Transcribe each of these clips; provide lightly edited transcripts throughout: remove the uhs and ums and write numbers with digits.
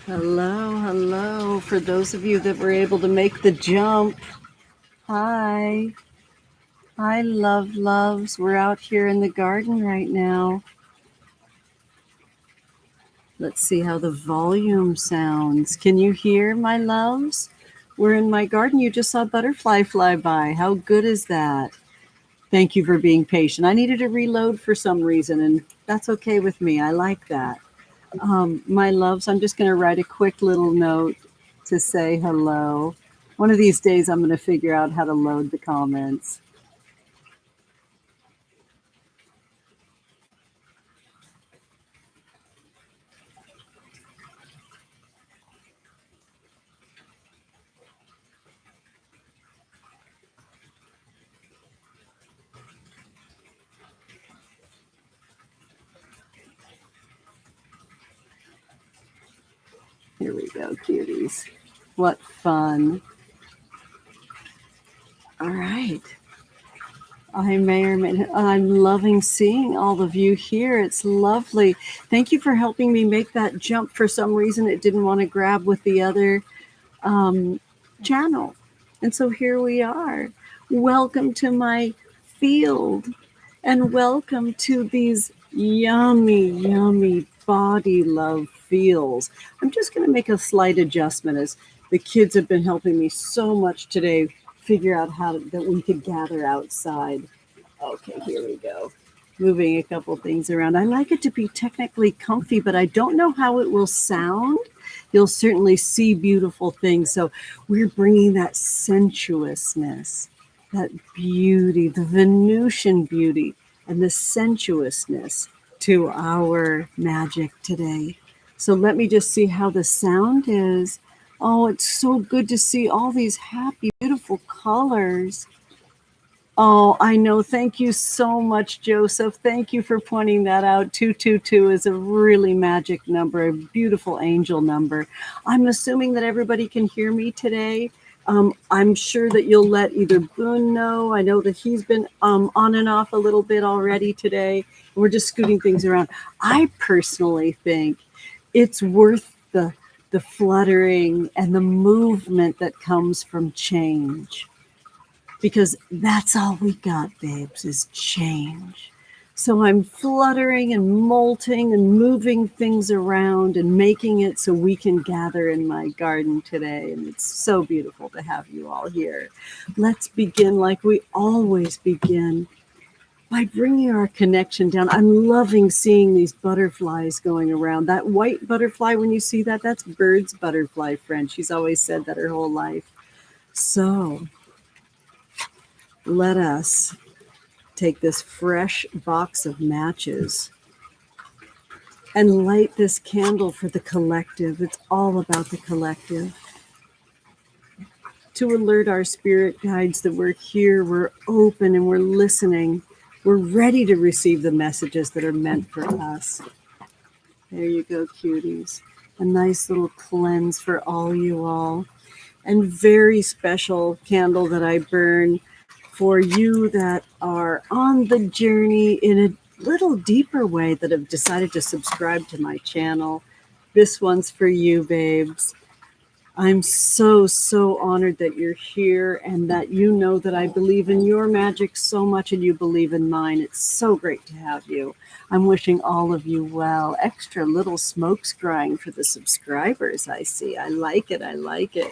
Hello, hello. For those of you that were able to make the jump, hi. Hi, loves. We're out here in the garden right now. Let's see how the volume sounds. Can you hear, my loves? We're in my garden. You just saw a butterfly fly by. How good is that? Thank you for being patient. I needed to reload for some reason, and that's okay with me. I like that. My loves, I'm just going to write a quick little note to say hello. One of these days, I'm going to figure out how to load the comments. Here we go, cuties. What fun. All right. I'm loving seeing all of you here. It's lovely. Thank you for helping me make that jump. For some reason, it didn't want to grab with the other channel. And so here we are. Welcome to my field and welcome to these yummy body love feels. I'm just going to make a slight adjustment as the kids have been helping me so much today figure out that we could gather outside. Okay, here we go. Moving a couple things around. I like it to be technically comfy, but I don't know how it will sound. You'll certainly see beautiful things. So we're bringing that sensuousness, that beauty, the Venusian beauty, and the sensuousness to our magic today. So let me just see how the sound is. Oh, it's so good to see all these happy, beautiful colors. Oh, I know. Thank you so much, Joseph. Thank you for pointing that out. 222 is a really magic number, a beautiful angel number. I'm assuming that everybody can hear me today. I'm sure that you'll let either Boone know. I know that he's been on and off a little bit already today. We're just scooting things around. I personally think it's worth the fluttering and the movement that comes from change. Because that's all we got, babes, is change. So I'm fluttering and molting and moving things around and making it so we can gather in my garden today. And it's so beautiful to have you all here. Let's begin like we always begin, by bringing our connection down. I'm loving seeing these butterflies going around. That white butterfly, when you see that, that's Bird's butterfly friend. She's always said that her whole life. So let us take this fresh box of matches and light this candle for the collective. It's all about the collective. To alert our spirit guides that we're here, we're open, and we're listening. We're ready to receive the messages that are meant for us. There you go, cuties. A nice little cleanse for all you all. And very special candle that I burn for you that are on the journey in a little deeper way, that have decided to subscribe to my channel. This one's for you, babes. I'm so honored that you're here and that you know that I believe in your magic so much and you believe in mine. It's so great to have you. I'm wishing all of you well. Extra little smoke scrying for the subscribers, I see. I like it. I like it.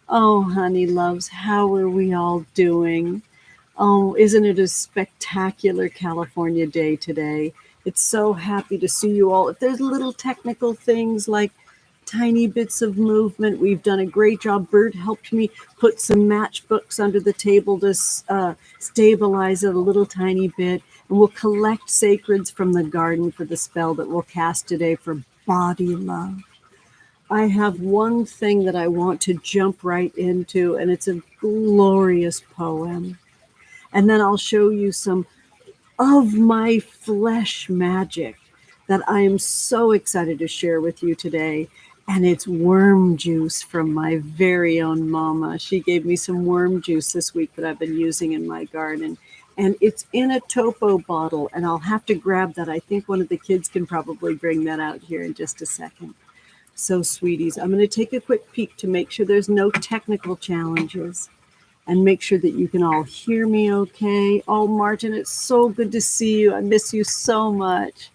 Oh, honey loves, how are we all doing? Oh, isn't it a spectacular California day today? It's so happy to see you all. If there's little technical things like tiny bits of movement, we've done a great job. Bert helped me put some matchbooks under the table to stabilize it a little tiny bit. And we'll collect sacreds from the garden for the spell that we'll cast today for body love. I have one thing that I want to jump right into, and it's a glorious poem. And then I'll show you some of my flesh magic that I am so excited to share with you today. And it's worm juice from my very own mama. She gave me some worm juice this week that I've been using in my garden. And it's in a topo bottle, and I'll have to grab that. I think one of the kids can probably bring that out here in just a second. So, sweeties, I'm going to take a quick peek to make sure there's no technical challenges and make sure that you can all hear me okay. Oh, Martin, it's so good to see you. I miss you so much.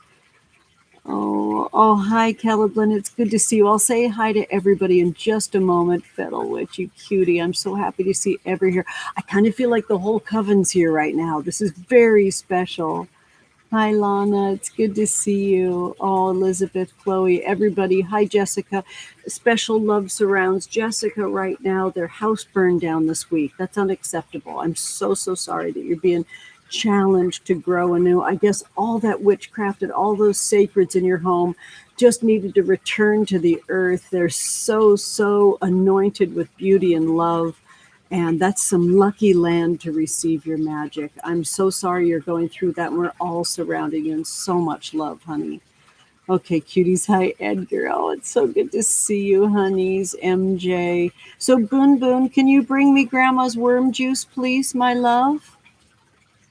Oh, hi, Celeblin. It's good to see you. I'll say hi to everybody in just a moment. Fiddlewitch, you cutie. I'm so happy to see every here. I kind of feel like the whole coven's here right now. This is very special. Hi, Lana. It's good to see you. Oh, Elizabeth, Chloe, everybody. Hi, Jessica. Special love surrounds Jessica right now. Their house burned down this week. That's unacceptable. I'm so sorry that you're being challenged to grow anew. I guess all that witchcraft and all those sacreds in your home just needed to return to the earth. They're so anointed with beauty and love. And that's some lucky land to receive your magic. I'm so sorry you're going through that. We're all surrounding you in so much love, honey. Okay, cuties. Hi, Edgar. Oh, it's so good to see you, honeys. MJ. So, Boon, can you bring me Grandma's worm juice, please, my love?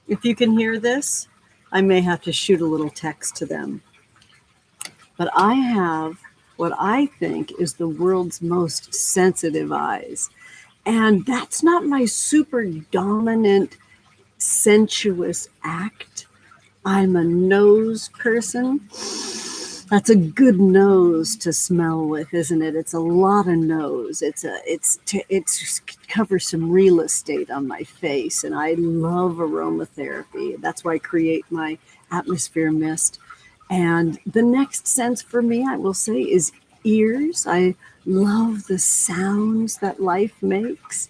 If you can hear this, I may have to shoot a little text to them. But I have what I think is the world's most sensitive eyes. And that's not my super dominant, sensuous act. I'm a nose person. That's a good nose to smell with, isn't it? It's a lot of nose. It's covers some real estate on my face, and I love aromatherapy. That's why I create my atmosphere mist. And the next sense for me, I will say, is ears. I love the sounds that life makes.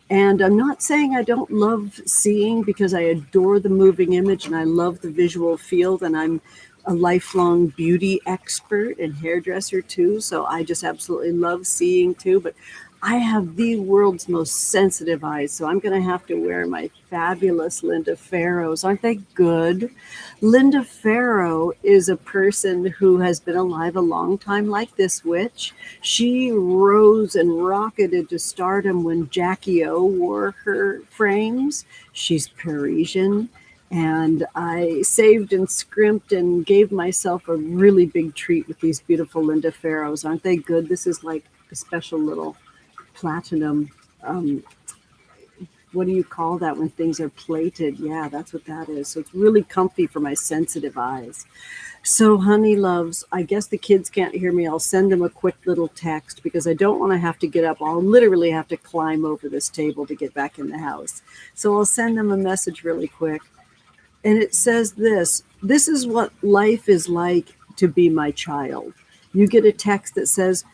And I'm not saying I don't love seeing, because I adore the moving image and I love the visual field, and I'm a lifelong beauty expert and hairdresser too. So I just absolutely love seeing too. But I have the world's most sensitive eyes, so I'm going to have to wear my fabulous Linda Farrows. Aren't they good? Linda Farrow is a person who has been alive a long time, like this witch. She rose and rocketed to stardom when Jackie O wore her frames. She's Parisian. And I saved and scrimped and gave myself a really big treat with these beautiful Linda Farrows. Aren't they good? This is like a special little platinum, what do you call that when things are plated? Yeah, that's what that is. So it's really comfy for my sensitive eyes. So, honey loves, I guess the kids can't hear me. I'll send them a quick little text because I don't want to have to get up. I'll literally have to climb over this table to get back in the house. So I'll send them a message really quick. And it says this is what life is like to be my child. You get a text that says,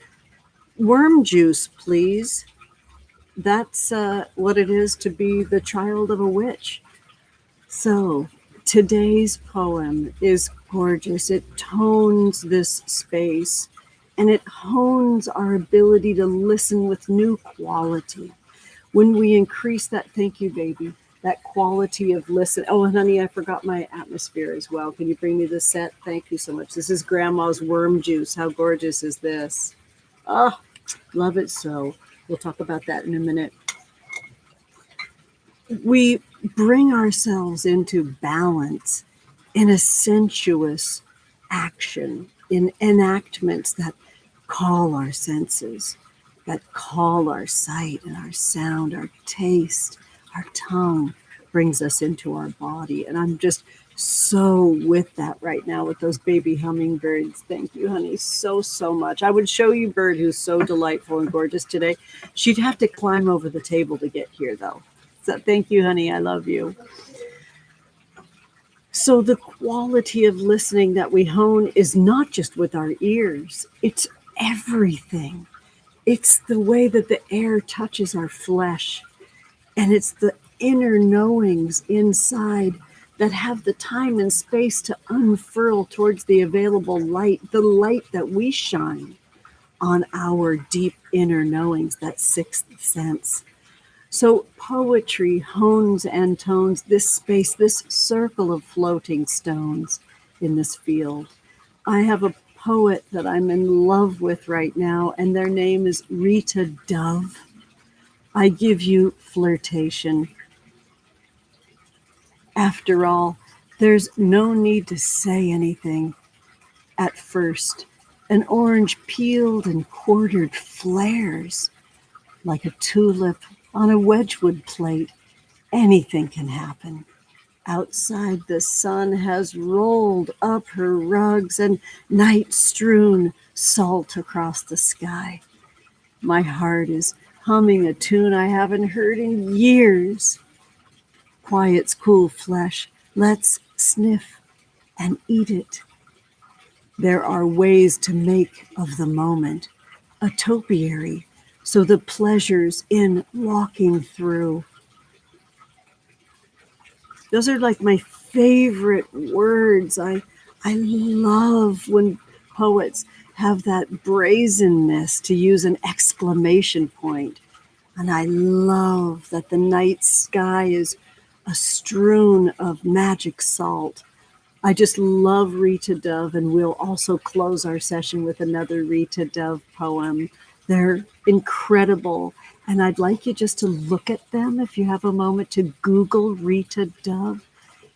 worm juice, please. That's what it is to be the child of a witch. So today's poem is gorgeous. It tones this space and it hones our ability to listen with new quality. When we increase that, thank you, baby, that quality of listen. Oh, and honey, I forgot my atmosphere as well. Can you bring me the set? Thank you so much. This is Grandma's worm juice. How gorgeous is this? Oh, love it so. We'll talk about that in a minute. We bring ourselves into balance in a sensuous action, in enactments that call our senses, that call our sight and our sound, our taste, our tongue, brings us into our body. And I'm just so with that right now with those baby hummingbirds. Thank you, honey, so much. I would show you Bird, who's so delightful and gorgeous today. She'd have to climb over the table to get here, though. So thank you, honey. I love you. So the quality of listening that we hone is not just with our ears. It's everything. It's the way that the air touches our flesh. And it's the inner knowings inside that have the time and space to unfurl towards the available light, the light that we shine on our deep inner knowings, that sixth sense. So poetry hones and tones this space, this circle of floating stones in this field. I have a poet that I'm in love with right now, and their name is Rita Dove. I give you Flirtation. After all, there's no need to say anything at first An orange peeled and quartered flares like a tulip on a wedgewood plate. Anything can happen. Outside, the sun has rolled up her rugs and night strewn salt across the sky. My heart is humming a tune I haven't heard in years. Quiet's cool flesh. Let's sniff and eat it. There are ways to make of the moment a topiary, so the pleasures in walking through. Those are like my favorite words. I love when poets have that brazenness to use an exclamation point. And I love that the night sky is a strewn of magic salt. I just love Rita Dove, and we'll also close our session with another Rita Dove poem. They're incredible, and I'd like you just to look at them if you have a moment to Google Rita Dove.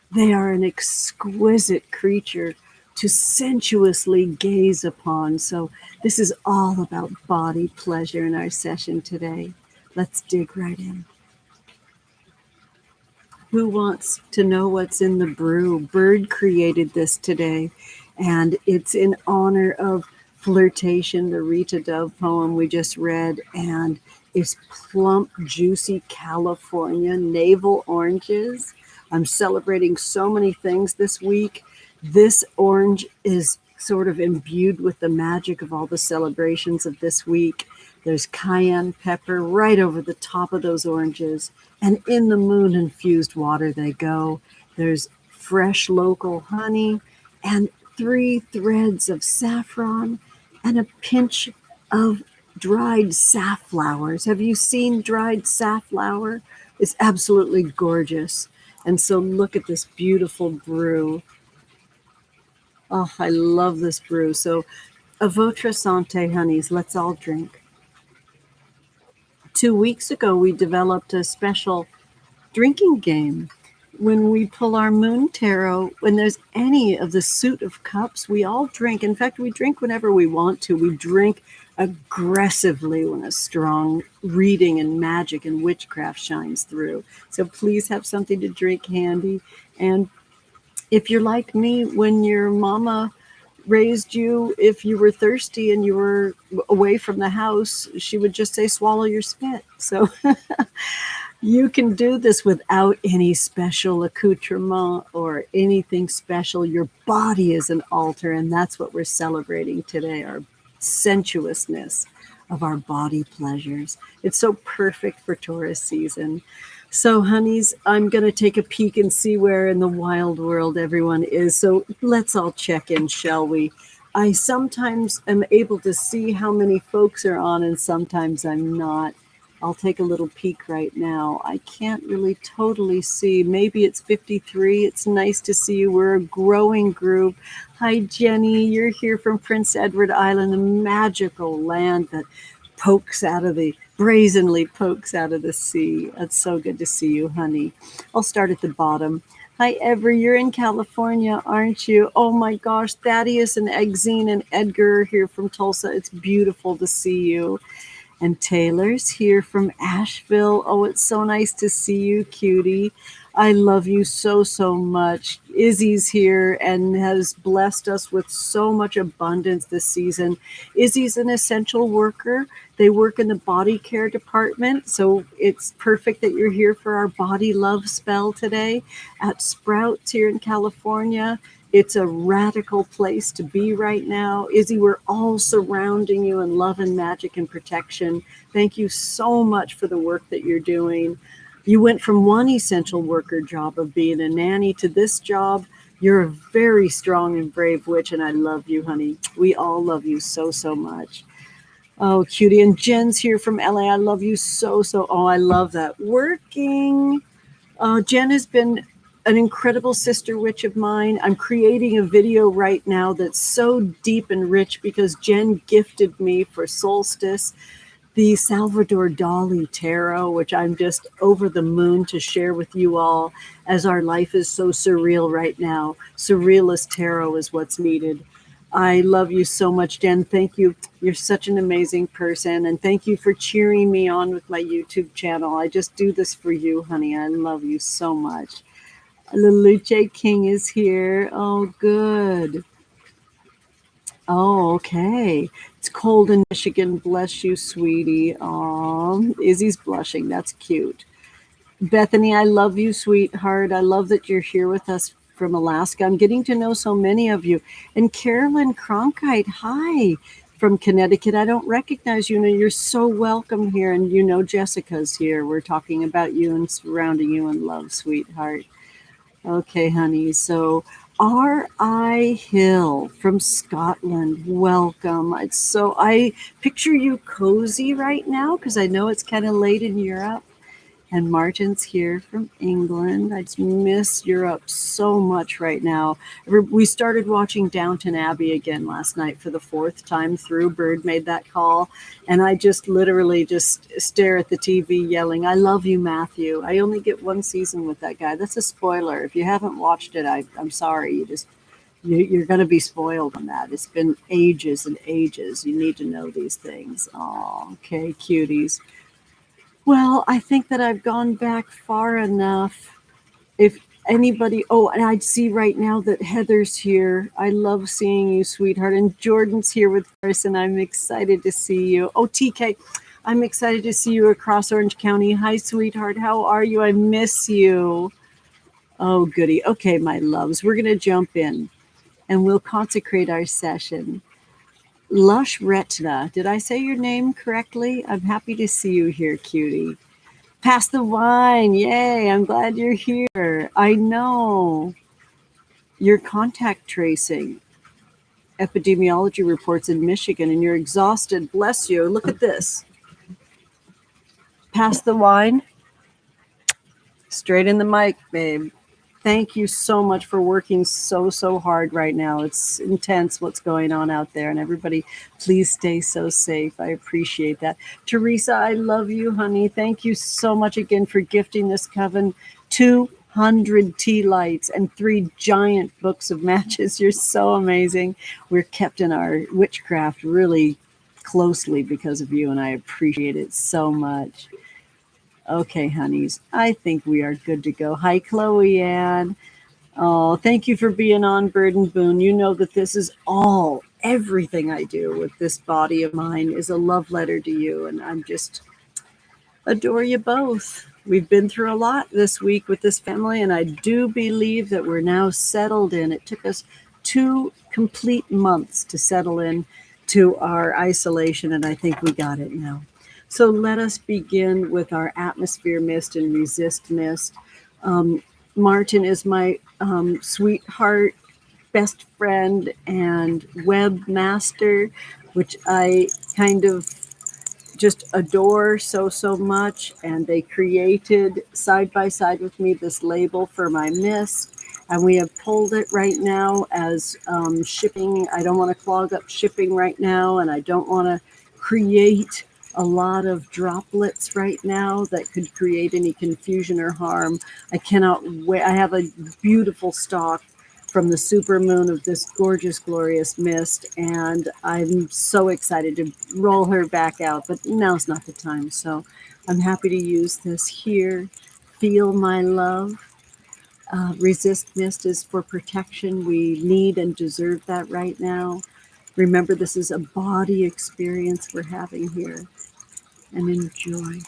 They are an exquisite creature to sensuously gaze upon. So this is all about body pleasure in our session today. Let's dig right in. Who wants to know what's in the brew? Bird created this today, and it's in honor of Flirtation, the Rita Dove poem we just read, and it's plump, juicy California navel oranges. I'm celebrating so many things this week. This orange is sort of imbued with the magic of all the celebrations of this week. There's cayenne pepper right over the top of those oranges, and in the moon-infused water they go. There's fresh local honey and 3 threads of saffron and a pinch of dried safflowers. Have you seen dried safflower? It's absolutely gorgeous. And so look at this beautiful brew. Oh, I love this brew. So a votre santé, honeys. Let's all drink. 2 weeks ago, we developed a special drinking game. When we pull our MoonTarot, when there's any of the suit of cups, we all drink. In fact, we drink whenever we want to. We drink aggressively when a strong reading and magic and witchcraft shines through. So please have something to drink handy. And if you're like me, when your mama raised you, if you were thirsty and you were away from the house, she would just say, swallow your spit. So you can do this without any special accoutrement or anything special. Your body is an altar, and that's what we're celebrating today, our sensuousness of our body pleasures. It's so perfect for Taurus season. So, honeys, I'm going to take a peek and see where in the wild world everyone is. So let's all check in, shall we? I sometimes am able to see how many folks are on, and sometimes I'm not. I'll take a little peek right now. I can't really totally see. Maybe it's 53. It's nice to see you. We're a growing group. Hi, Jenny. You're here from Prince Edward Island, the magical land that brazenly pokes out of the sea. That's so good to see you, honey. I'll start at the bottom. Hi, Ever. You're in California, aren't you? Oh my gosh, Thaddeus and Exene and Edgar are here from Tulsa. It's beautiful to see you. And Taylor's here from Asheville. Oh, it's so nice to see you, cutie. I love you so, so much. Izzy's here and has blessed us with so much abundance this season. Izzy's an essential worker. They work in the body care department, so it's perfect that you're here for our body love spell today at Sprouts here in California. It's a radical place to be right now. Izzy, we're all surrounding you in love and magic and protection. Thank you so much for the work that you're doing. You went from one essential worker job of being a nanny to this job. You're a very strong and brave witch, and I love you, honey. We all love you so, so much. Oh, cutie. And Jen's here from LA. I love you so, so. Oh, I love that. Working. Jen has been an incredible sister witch of mine. I'm creating a video right now that's so deep and rich because Jen gifted me for solstice the Salvador Dali tarot, which I'm just over the moon to share with you all, as our life is so surreal right now. Surrealist tarot is what's needed. I love you so much, Jen. Thank you. You're such an amazing person. And thank you for cheering me on with my YouTube channel. I just do this for you, honey. I love you so much. Leluce King is here. Oh, good. Oh, okay. It's cold in Michigan. Bless you, sweetie. Izzy's blushing. That's cute. Bethany, I love you, sweetheart. I love that you're here with us from Alaska. I'm getting to know so many of you. And Carolyn Cronkite, hi, from Connecticut. I don't recognize you. You're so welcome here. And you know Jessica's here. We're talking about you and surrounding you in love, sweetheart. Okay, honey. So R.I. Hill from Scotland, welcome. I picture you cozy right now because I know it's kind of late in Europe. And Martin's here from England. I just miss Europe so much right now. We started watching Downton Abbey again last night for the 4th time through. Bird made that call. And I just literally just stare at the TV yelling, I love you, Matthew. I only get 1 season with that guy. That's a spoiler. If you haven't watched it, I'm sorry. You're going to be spoiled on that. It's been ages and ages. You need to know these things. Oh, okay, cuties. Well, I think that I've gone back far enough. If anybody, and I see right now that Heather's here. I love seeing you, sweetheart. And Jordan's here with us, and I'm excited to see you. Oh, TK, I'm excited to see you across Orange County. Hi, sweetheart. How are you? I miss you. Oh, goody. Okay, my loves, we're going to jump in, and we'll consecrate our session. Lush Retina. Did I say your name correctly? I'm happy to see you here, cutie. Pass the wine. Yay. I'm glad you're here. I know. You're contact tracing epidemiology reports in Michigan and you're exhausted. Bless you. Look at this. Pass the wine. Straight in the mic, babe. Thank you so much for working so hard right now. It's intense what's going on out there. And everybody, please stay so safe. I appreciate that. Teresa, I love you, honey. Thank you so much again for gifting this coven 200 tea lights and 3 giant books of matches. You're so amazing. We're kept in our witchcraft really closely because of you, and I appreciate it so much. Okay, honeys, I think we are good to go. Hi, Chloe Ann. Oh, thank you for being on, Bird and Boone. You know that this is everything I do with this body of mine is a love letter to you, and I'm just adore you both. We've been through a lot this week with this family, and I do believe that we're now settled in. It took us 2 complete months to settle in to our isolation, and I think we got it now. So let us begin with our atmosphere mist and resist mist. Martin is my sweetheart, best friend, and webmaster, which I kind of just adore so much. And they created side by side with me this label for my mist. And we have pulled it right now as shipping. I don't want to clog up shipping right now, and I don't want to create a lot of droplets right now that could create any confusion or harm. I cannot wait. I have a beautiful stock from the supermoon of this gorgeous, glorious mist, and I'm so excited to roll her back out, but now's not the time. So I'm happy to use this here. Feel my love. Resist mist is for protection. We need and deserve that right now. Remember, this is a body experience we're having here. And enjoy.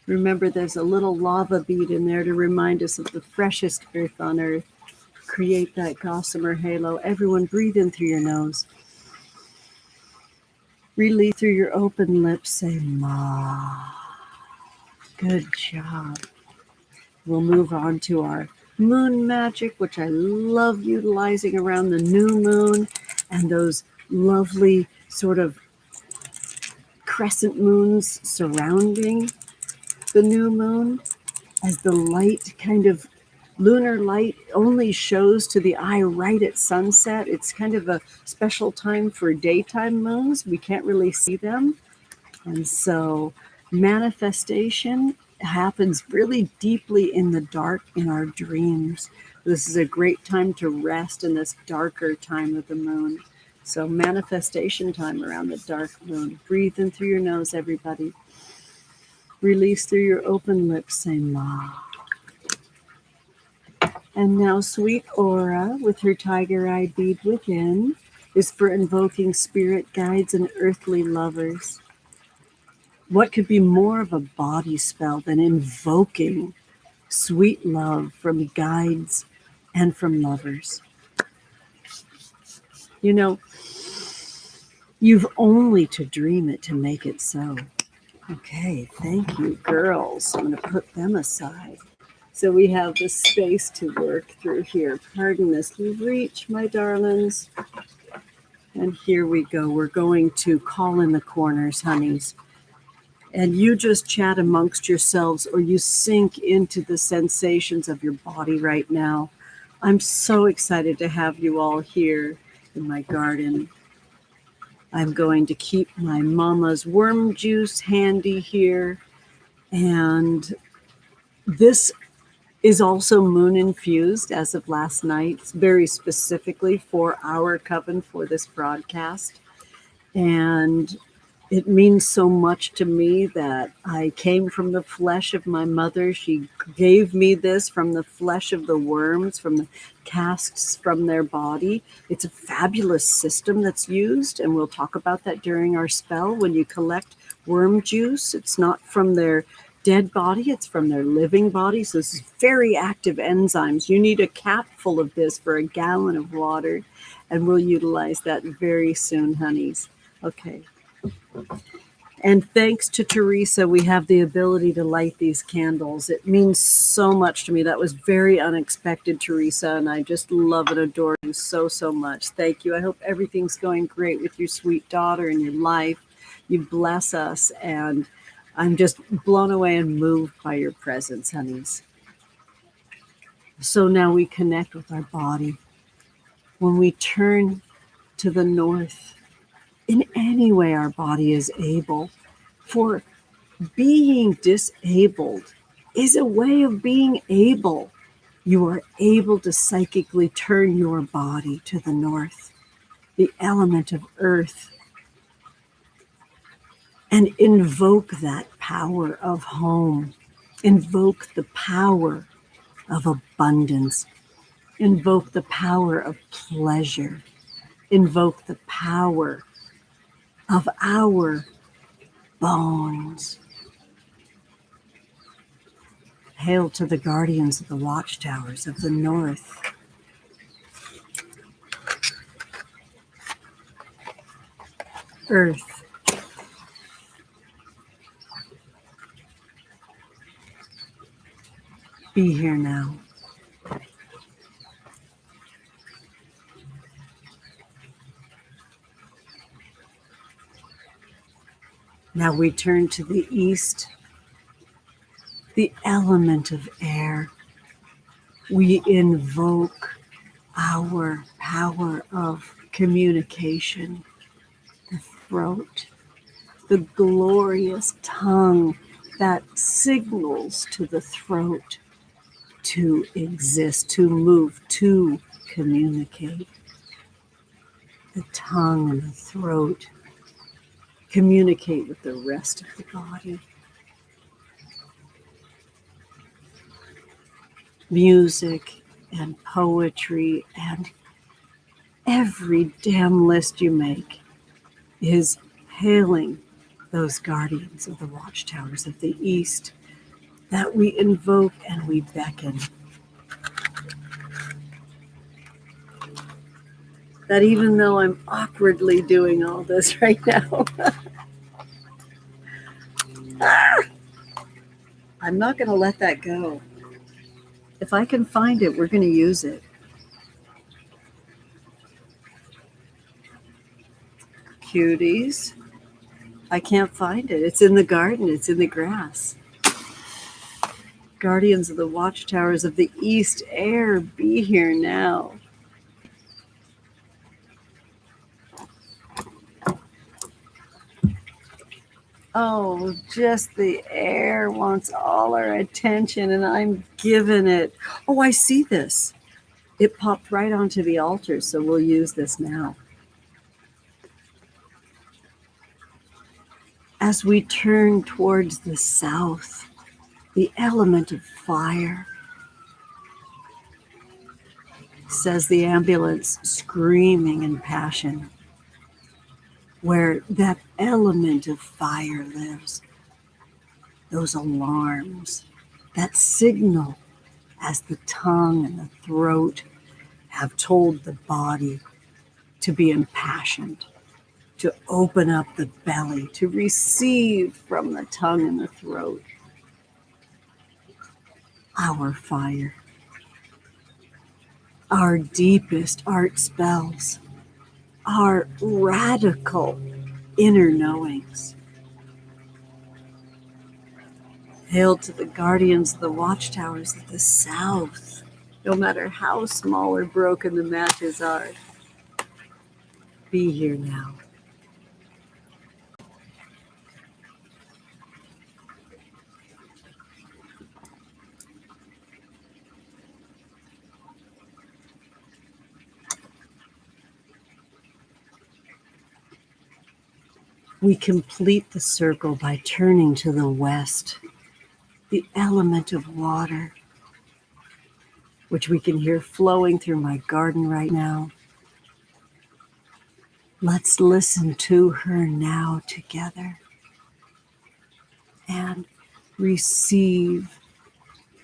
Remember, there's a little lava bead in there to remind us of the freshest earth on earth. Create that gossamer halo. Everyone, breathe in through your nose. Release through your open lips. Say, Ma. Good job. We'll move on to our moon magic, which I love utilizing around the new moon and those lovely sort of crescent moons surrounding the new moon, as the light kind of lunar light only shows to the eye right at sunset. It's kind of a special time for daytime moons. We can't really see them. And so manifestation happens really deeply in the dark in our dreams. This is a great time to rest in this darker time of the moon. So manifestation time around the dark moon. Breathe in through your nose, everybody. Release through your open lips, say ma. And now sweet Aura with her tiger-eyed bead within is for invoking spirit guides and earthly lovers. What could be more of a body spell than invoking sweet love from guides and from lovers? You know, you've only to dream it to make it so. Okay, thank you, girls. I'm going to put them aside. So we have the space to work through here. Pardon this reach, my darlings. And here we go. We're going to call in the corners, honeys. And you just chat amongst yourselves, or you sink into the sensations of your body right now. I'm so excited to have you all here in my garden. I'm going to keep my mama's worm juice handy here. And this is also moon infused as of last night, very specifically for our coven for this broadcast. And it means so much to me that I came from the flesh of my mother. She gave me this from the flesh of the worms, from the casks from their body. It's a fabulous system that's used, and we'll talk about that during our spell. When you collect worm juice, it's not from their dead body, it's from their living body. So this is very active enzymes. You need a cap full of this for a gallon of water, and we'll utilize that very soon, honeys. Okay. And thanks to Teresa, we have the ability to light these candles. It means so much to me. That was very unexpected, Teresa, and I just love and adore you so, so much. Thank you. I hope everything's going great with your sweet daughter and your life. You bless us, and I'm just blown away and moved by your presence, honeys. So now we connect with our body. When we turn to the north, in any way our body is able, for being disabled is a way of being able. You are able to psychically turn your body to the north, the element of earth, and invoke that power of home. Invoke the power of abundance. Invoke the power of pleasure. Invoke the power of our bones. Hail to the guardians of the watchtowers of the north. Earth. Be here now. Now we turn to the east, the element of air. We invoke our power of communication, the throat, the glorious tongue that signals to the throat to exist, to move, to communicate. The tongue and the throat communicate with the rest of the body. Music and poetry and every damn list you make is hailing those guardians of the watchtowers of the east that we invoke and we beckon. That even though I'm awkwardly doing all this right now, I'm not going to let that go. If I can find it, we're going to use it. Cuties. I can't find it. It's in the garden. It's in the grass. Guardians of the watchtowers of the east air, be here now. Oh, just the air wants all our attention, and I'm giving it. Oh, I see this. It popped right onto the altar, so we'll use this now. As we turn towards the south, the element of fire, says the ambulance, screaming in passion, where that element of fire lives. Those alarms, that signal as the tongue and the throat have told the body to be impassioned, to open up the belly, to receive from the tongue and the throat our fire, our deepest art spells, our radical inner knowings. Hail to the guardians of the watchtowers of the south, no matter how small or broken the matches are. Be here now. We complete the circle by turning to the west, the element of water, which we can hear flowing through my garden right now. Let's listen to her now together and receive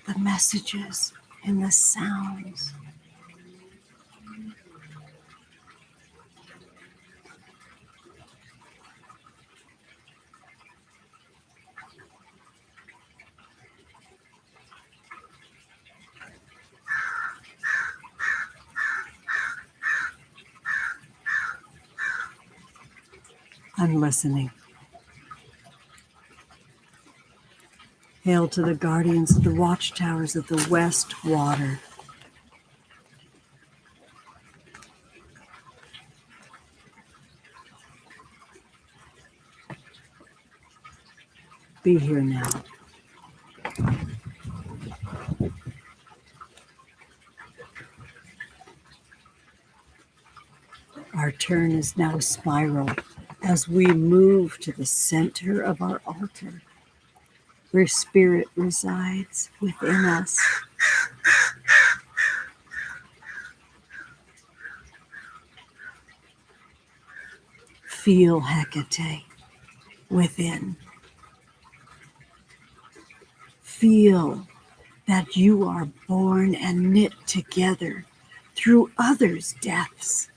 the messages and the sounds. I'm listening. Hail to the guardians of the watchtowers of the west water. Be here now. Our turn is now spiral as we move to the center of our altar, where spirit resides within us. Feel Hecate within. Feel that you are born and knit together through others' deaths.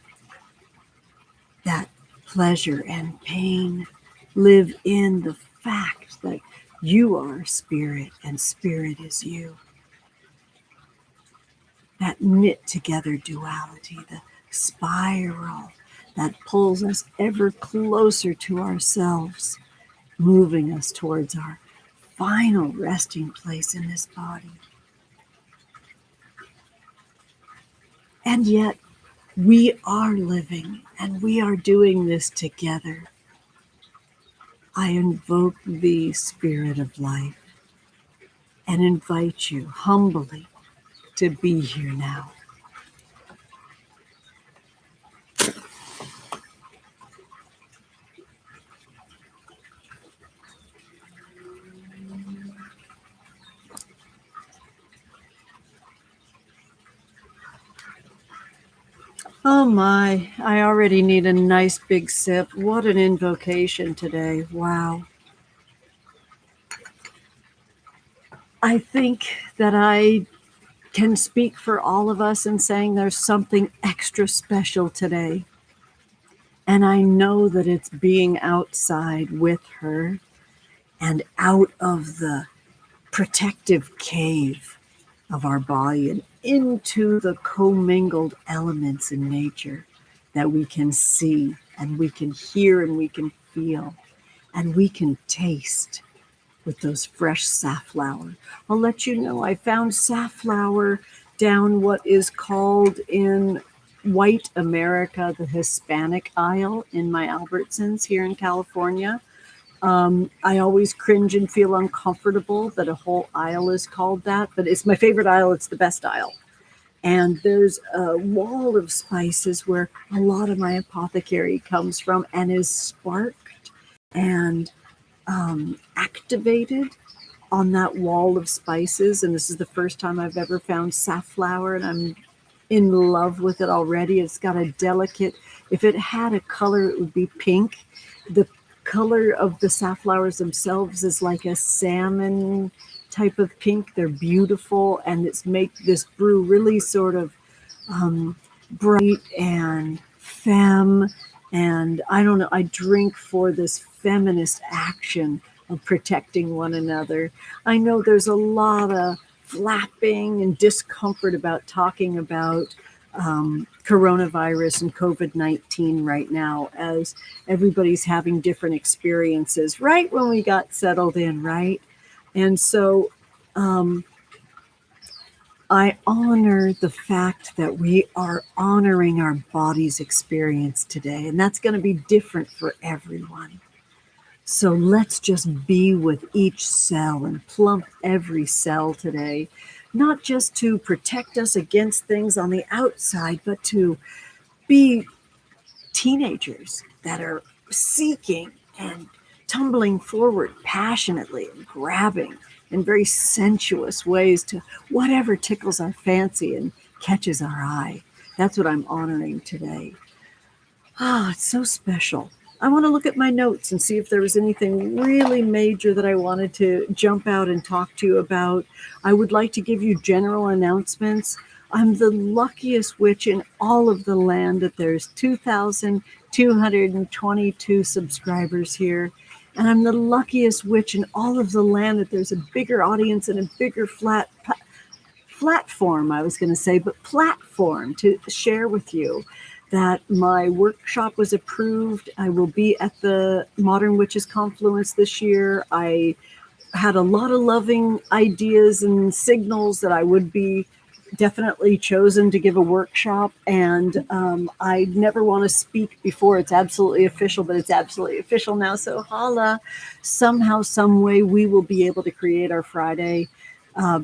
That pleasure and pain live in the fact that you are spirit and spirit is you. That knit together duality, the spiral that pulls us ever closer to ourselves, moving us towards our final resting place in this body. And yet, we are living and we are doing this together. I invoke thee, Spirit of Life, and invite you humbly to be here now. Oh my, I already need a nice big sip. What an invocation today. Wow. I think that I can speak for all of us in saying there's something extra special today. And I know that it's being outside with her and out of the protective cave of our body and into the commingled elements in nature that we can see and we can hear and we can feel and we can taste with those fresh safflower. I'll let you know I found safflower down what is called in white America the Hispanic aisle in my Albertsons here in California. I always cringe and feel uncomfortable that a whole aisle is called that, but it's my favorite aisle. It's the best aisle. And there's a wall of spices where a lot of my apothecary comes from and is sparked and activated on that wall of spices. And this is the first time I've ever found safflower, and I'm in love with it already. It's got a delicate, if it had a color, it would be pink. The color of the safflowers themselves is like a salmon type of pink. They're beautiful, and it's make this brew really sort of bright and femme. And I don't know, I drink for this feminist action of protecting one another. I know there's a lot of flapping and discomfort about talking about coronavirus and COVID-19 right now, as everybody's having different experiences right when we got settled in, right? And so I honor the fact that we are honoring our body's experience today, and that's going to be different for everyone. So let's just be with each cell and plump every cell today, not just to protect us against things on the outside, but to be teenagers that are seeking and tumbling forward passionately and grabbing in very sensuous ways to whatever tickles our fancy and catches our eye. That's what I'm honoring today. It's so special. I want to look at my notes and see if there was anything really major that I wanted to jump out and talk to you about. I would like to give you general announcements. I'm the luckiest witch in all of the land that there's 2,222 subscribers here. And I'm the luckiest witch in all of the land that there's a bigger audience and a bigger platform, I was going to say, but platform to share with you. That my workshop was approved. I will be at the Modern Witches Confluence this year. I had a lot of loving ideas and signals that I would be definitely chosen to give a workshop. And I never want to speak before it's absolutely official, but it's absolutely official now. So holla, somehow, some way we will be able to create our Friday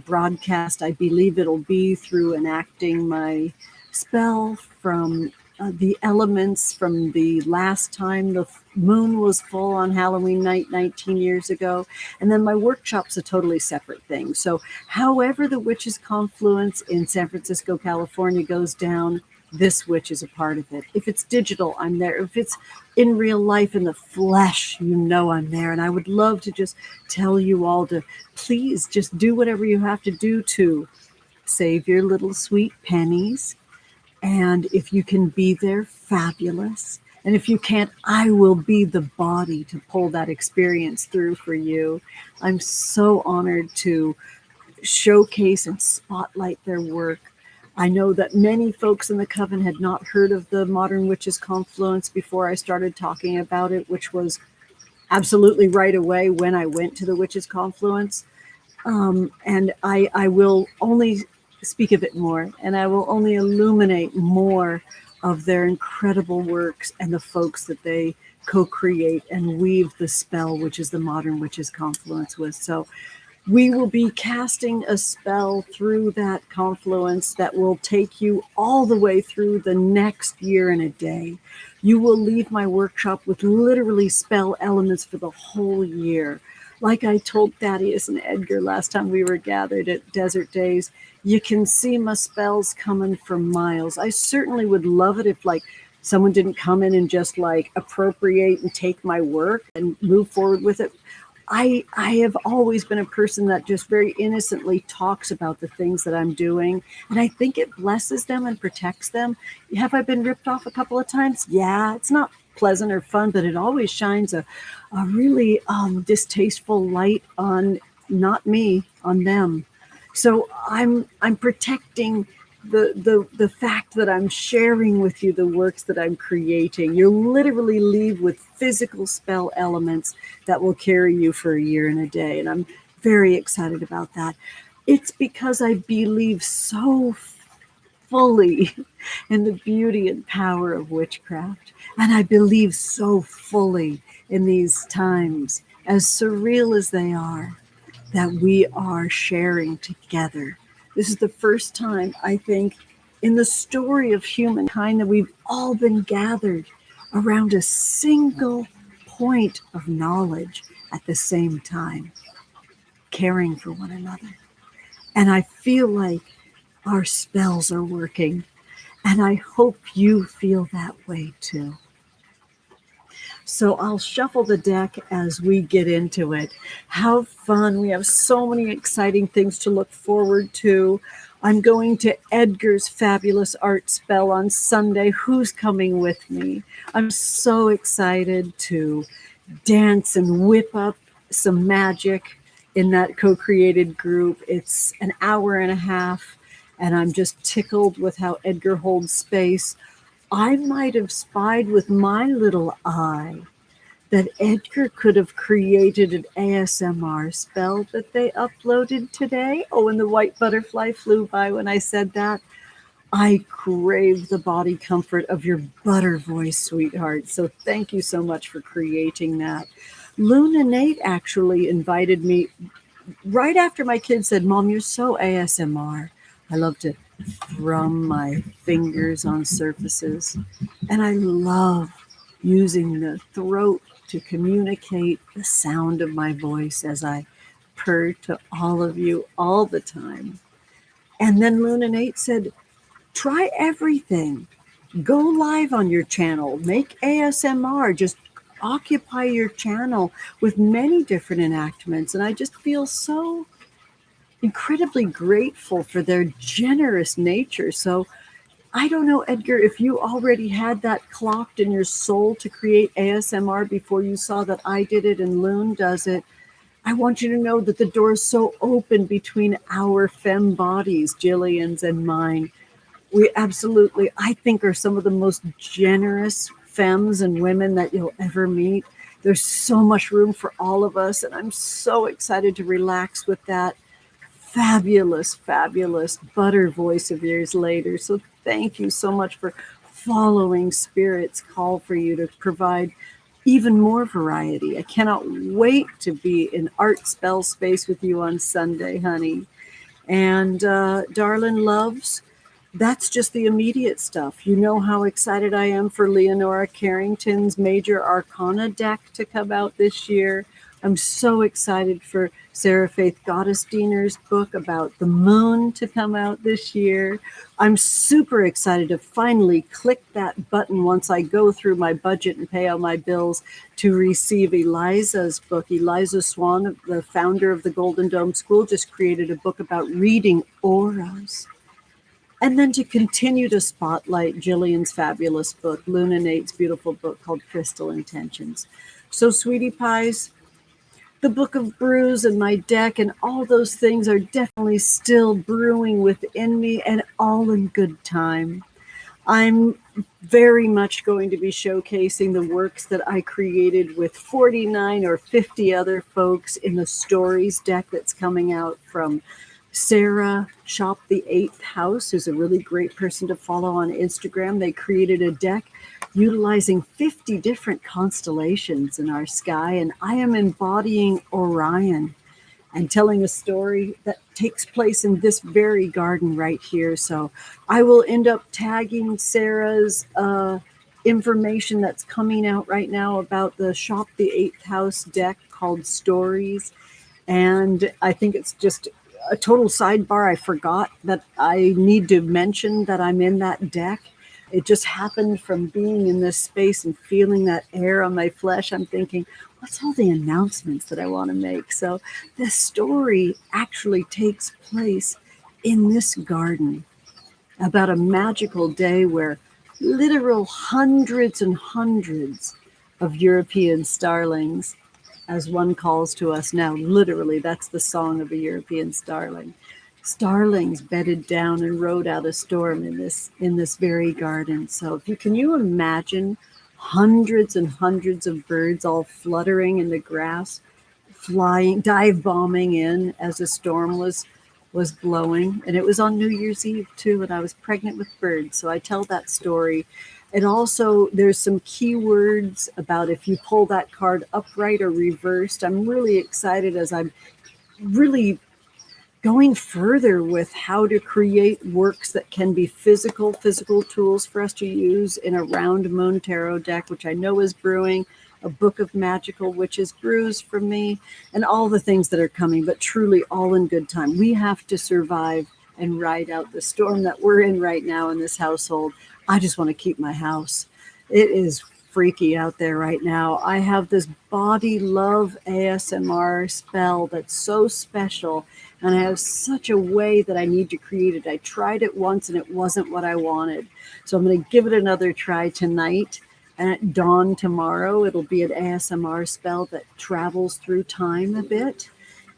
broadcast. I believe it'll be through enacting my spell from the elements from the last time the moon was full on Halloween night 19 years ago. And then my workshop's a totally separate thing. So however the Witches Confluence in San Francisco, California goes down, this witch is a part of it. If it's digital, I'm there. If it's in real life, in the flesh, you know I'm there. And I would love to just tell you all to please just do whatever you have to do to save your little sweet pennies. And if you can be there, fabulous. And if you can't, I will be the body to pull that experience through for you. I'm so honored to showcase and spotlight their work. I know that many folks in the coven had not heard of the Modern Witches Confluence before I started talking about it, which was absolutely right away when I went to the Witches Confluence. And I will only speak of it more, and I will only illuminate more of their incredible works and the folks that they co-create and weave the spell, which is the Modern Witches Confluence with. So we will be casting a spell through that confluence that will take you all the way through the next year and a day. You will leave my workshop with literally spell elements for the whole year. Like I told Thaddeus and Edgar last time we were gathered at Desert Days, you can see my spells coming for miles. I certainly would love it if like someone didn't come in and just like appropriate and take my work and move forward with it. I have always been a person that just very innocently talks about the things that I'm doing. And I think it blesses them and protects them. Have I been ripped off a couple of times? Yeah, it's not pleasant or fun, but it always shines a really distasteful light on not me, on them. So I'm protecting the fact that I'm sharing with you the works that I'm creating. You'll literally leave with physical spell elements that will carry you for a year and a day. And I'm very excited about that. It's because I believe so fully in the beauty and power of witchcraft. And I believe so fully in these times, as surreal as they are, that we are sharing together This is the first time, I think, in the story of humankind that we've all been gathered around a single point of knowledge at the same time, caring for one another. And I feel like our spells are working. And I hope you feel that way too. So I'll shuffle the deck as we get into it. How fun. We have so many exciting things to look forward to. I'm going to Edgar's fabulous art spell on Sunday. Who's coming with me? I'm so excited to dance and whip up some magic in that co-created group. It's an hour and a half, and I'm just tickled with how Edgar holds space. I might have spied with my little eye that Edgar could have created an ASMR spell that they uploaded today. Oh, and the white butterfly flew by when I said that. I crave the body comfort of your butter voice, sweetheart. So thank you so much for creating that. Luna Nate actually invited me right after my kids said, Mom, you're so ASMR. I love to thrum my fingers on surfaces. And I love using the throat to communicate the sound of my voice as I purr to all of you all the time. And then Luna Nate said, try everything. Go live on your channel. Make ASMR. Just occupy your channel with many different enactments. And I just feel so incredibly grateful for their generous nature. So I don't know, Edgar, if you already had that clocked in your soul to create ASMR before you saw that I did it and Loon does it. I want you to know that the door is so open between our femme bodies, Jillian's and mine. We absolutely, I think, are some of the most generous femmes and women that you'll ever meet. There's so much room for all of us, and I'm so excited to relax with that fabulous, fabulous butter voice of yours later. So thank you so much for following Spirit's call for you to provide even more variety. I cannot wait to be in art spell space with you on Sunday, honey. And darling loves, that's just the immediate stuff. You know how excited I am for Leonora Carrington's Major Arcana deck to come out this year. I'm so excited for Sarah Faith Gottesdiener's book about the moon to come out this year. I'm super excited to finally click that button once I go through my budget and pay all my bills to receive Eliza's book. Eliza Swan, the founder of the Golden Dome School, just created a book about reading auras. And then to continue to spotlight Jillian's fabulous book, Luna Nate's beautiful book called Crystal Intentions. So, sweetie pies, the Book of Brews and my deck and all those things are definitely still brewing within me, and all in good time. I'm very much going to be showcasing the works that I created with 49 or 50 other folks in the Stories deck that's coming out from Sarah Shop the Eighth House, who's a really great person to follow on Instagram. They created a deck utilizing 50 different constellations in our sky, and I am embodying Orion and telling a story that takes place in this very garden right here. So I will end up tagging Sarah's information that's coming out right now about the Shop the Eighth House deck called Stories. And I think it's just a total sidebar. I forgot that I need to mention that I'm in that deck. It just happened from being in this space and feeling that air on my flesh. I'm thinking, what's all the announcements that I want to make? So the story actually takes place in this garden about a magical day where literal hundreds and hundreds of European starlings, as one calls to us now, literally, that's the song of a European starling. Starlings bedded down and rode out a storm in this very garden. So can you imagine hundreds and hundreds of birds all fluttering in the grass, flying, dive bombing in as a storm was blowing? And it was on New Year's Eve too, and I was pregnant with birds. So I tell that story. And also there's some keywords about if you pull that card upright or reversed. I'm really excited as I'm really going further with how to create works that can be physical tools for us to use in a round moon tarot deck, which I know is brewing, a book of magical witches brews for me, and all the things that are coming, but truly all in good time. We have to survive and ride out the storm that we're in right now in this household. I just want to keep my house. It is freaky out there right now. I have this body love ASMR spell that's so special, and I have such a way that I need to create it. I tried it once and it wasn't what I wanted. So I'm going to give it another try tonight. And at dawn tomorrow, it'll be an ASMR spell that travels through time a bit.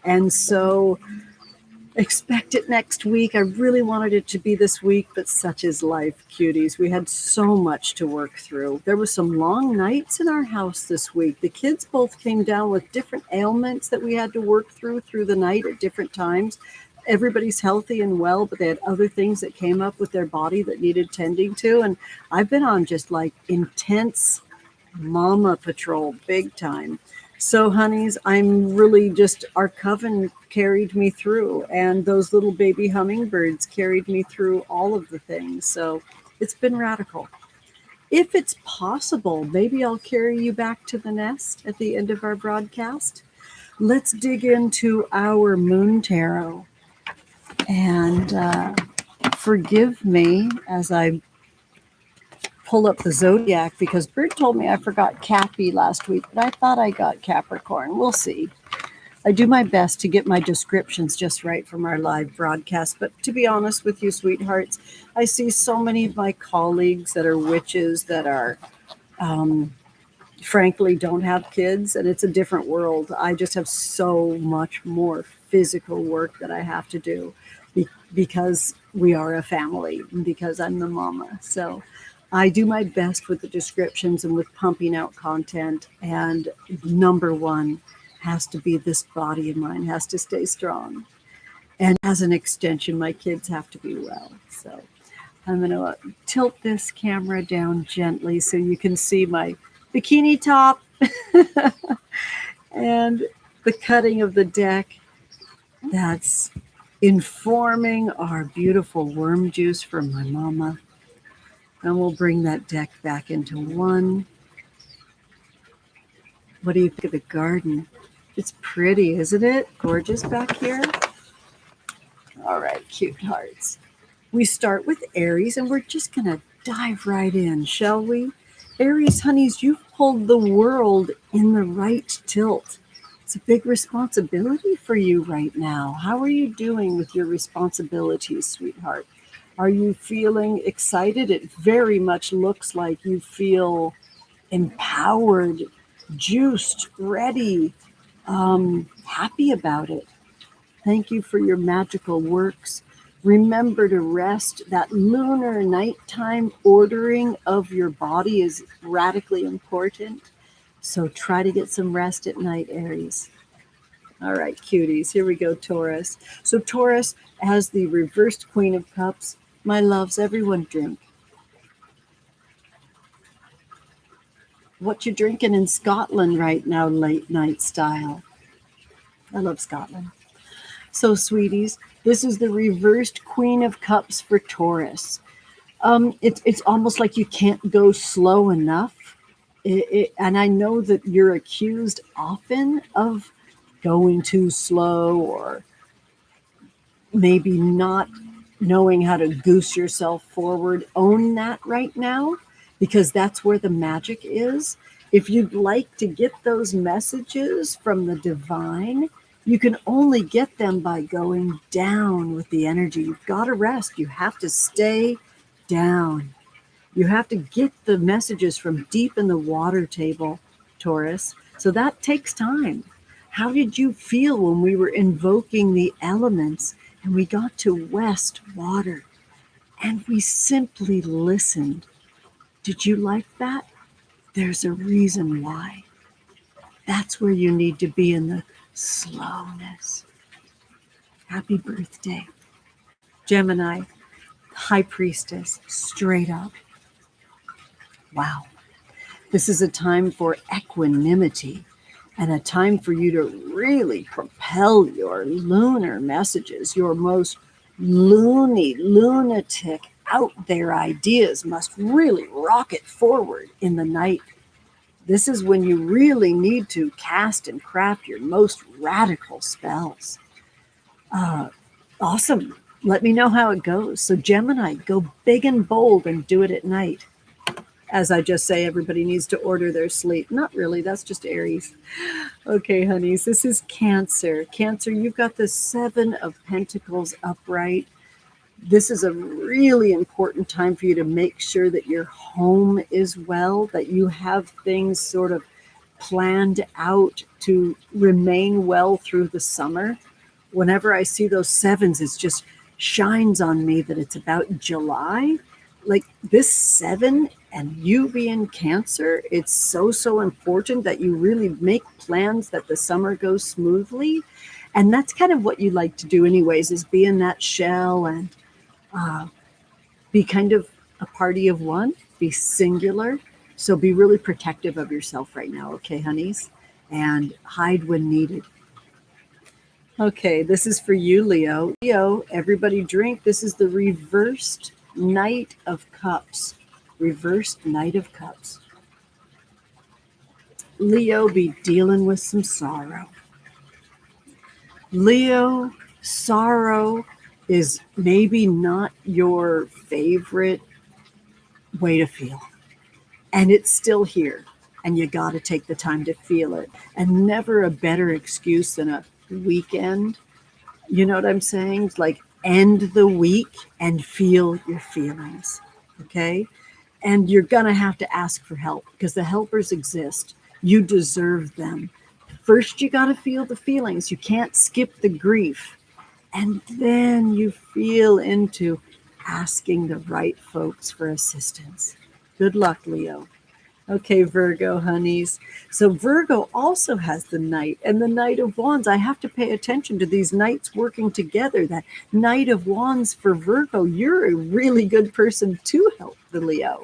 And so expect it next week. I really wanted it to be this week, but such is life, cuties. We had so much to work through. There were some long nights in our house this week. The kids both came down with different ailments that we had to work through the night at different times. Everybody's healthy and well, but they had other things that came up with their body that needed tending to. And I've been on just like intense mama patrol, big time. So, honeys, I'm really just, our coven carried me through, and those little baby hummingbirds carried me through all of the things. So it's been radical. If it's possible, maybe I'll carry you back to the nest at the end of our broadcast. Let's dig into our moon tarot. And forgive me as I pull up the zodiac, because Bert told me I forgot Cappy last week, but I thought I got Capricorn. We'll see. I do my best to get my descriptions just right from our live broadcast. But to be honest with you, sweethearts, I see so many of my colleagues that are witches that are, frankly, don't have kids. And it's a different world. I just have so much more physical work that I have to do because we are a family, because I'm the mama. So I do my best with the descriptions and with pumping out content. And number one has to be this body of mine has to stay strong. And as an extension, my kids have to be well. So I'm going to tilt this camera down gently so you can see my bikini top and the cutting of the deck that's informing our beautiful worm juice from my mama. And we'll bring that deck back into one. What do you think of the garden? It's pretty, isn't it? Gorgeous back here. All right, cute hearts. We start with Aries, and we're just going to dive right in, shall we? Aries, honeys, you've pulled the world in the right tilt. It's a big responsibility for you right now. How are you doing with your responsibilities, sweetheart? Are you feeling excited? It very much looks like you feel empowered, juiced, ready, happy about it. Thank you for your magical works. Remember to rest. That lunar nighttime ordering of your body is radically important. So try to get some rest at night, Aries. All right, cuties, here we go, Taurus. So Taurus, as the reversed Queen of Cups, my loves, everyone drink. What you drinking in Scotland right now, late night style? I love Scotland. So, sweeties, this is the reversed Queen of Cups for Taurus. It's almost like you can't go slow enough. And I know that you're accused often of going too slow or maybe not knowing how to goose yourself forward. Own that right now, because that's where the magic is. If you'd like to get those messages from the divine, you can only get them by going down with the energy. You've got to rest. You have to stay down. You have to get the messages from deep in the water table, Taurus. So that takes time. How did you feel when we were invoking the elements and we got to west water and we simply listened? Did you like that? There's a reason why. That's where you need to be, in the slowness. Happy birthday. Gemini, High Priestess, straight up. Wow. This is a time for equanimity. and a time for you to really propel your lunar messages. Your most loony, lunatic, out there ideas must really rocket forward in the night. This is when you really need to cast and craft your most radical spells. Awesome. Let me know how it goes. So Gemini, go big and bold and do it at night. As I just say, everybody needs to order their sleep. Not really, that's just Aries. Okay, honeys, this is Cancer. Cancer, you've got the 7 of Pentacles upright. This is a really important time for you to make sure that your home is well, that you have things sort of planned out to remain well through the summer. Whenever I see those 7s, it just shines on me that it's about July. Like this 7 and you being Cancer, it's so important that you really make plans that the summer goes smoothly. And that's kind of what you like to do anyways, is be in that shell and be kind of a party of one, be singular. So be really protective of yourself right now, okay, honeys? And hide when needed. Okay, this is for you, Leo. Leo, everybody drink. This is the reversed Knight of Cups. Reversed Knight of Cups. Leo, be dealing with some sorrow. Leo, sorrow is maybe not your favorite way to feel. And it's still here. And you got to take the time to feel it. And never a better excuse than a weekend. You know what I'm saying? Like end the week and feel your feelings. Okay? And you're going to have to ask for help because the helpers exist. You deserve them. First, you got to feel the feelings. You can't skip the grief. And then you feel into asking the right folks for assistance. Good luck, Leo. Okay, Virgo, honeys. So Virgo also has the Knight and the Knight of Wands. I have to pay attention to these knights working together. That Knight of Wands for Virgo, you're a really good person to help the Leo.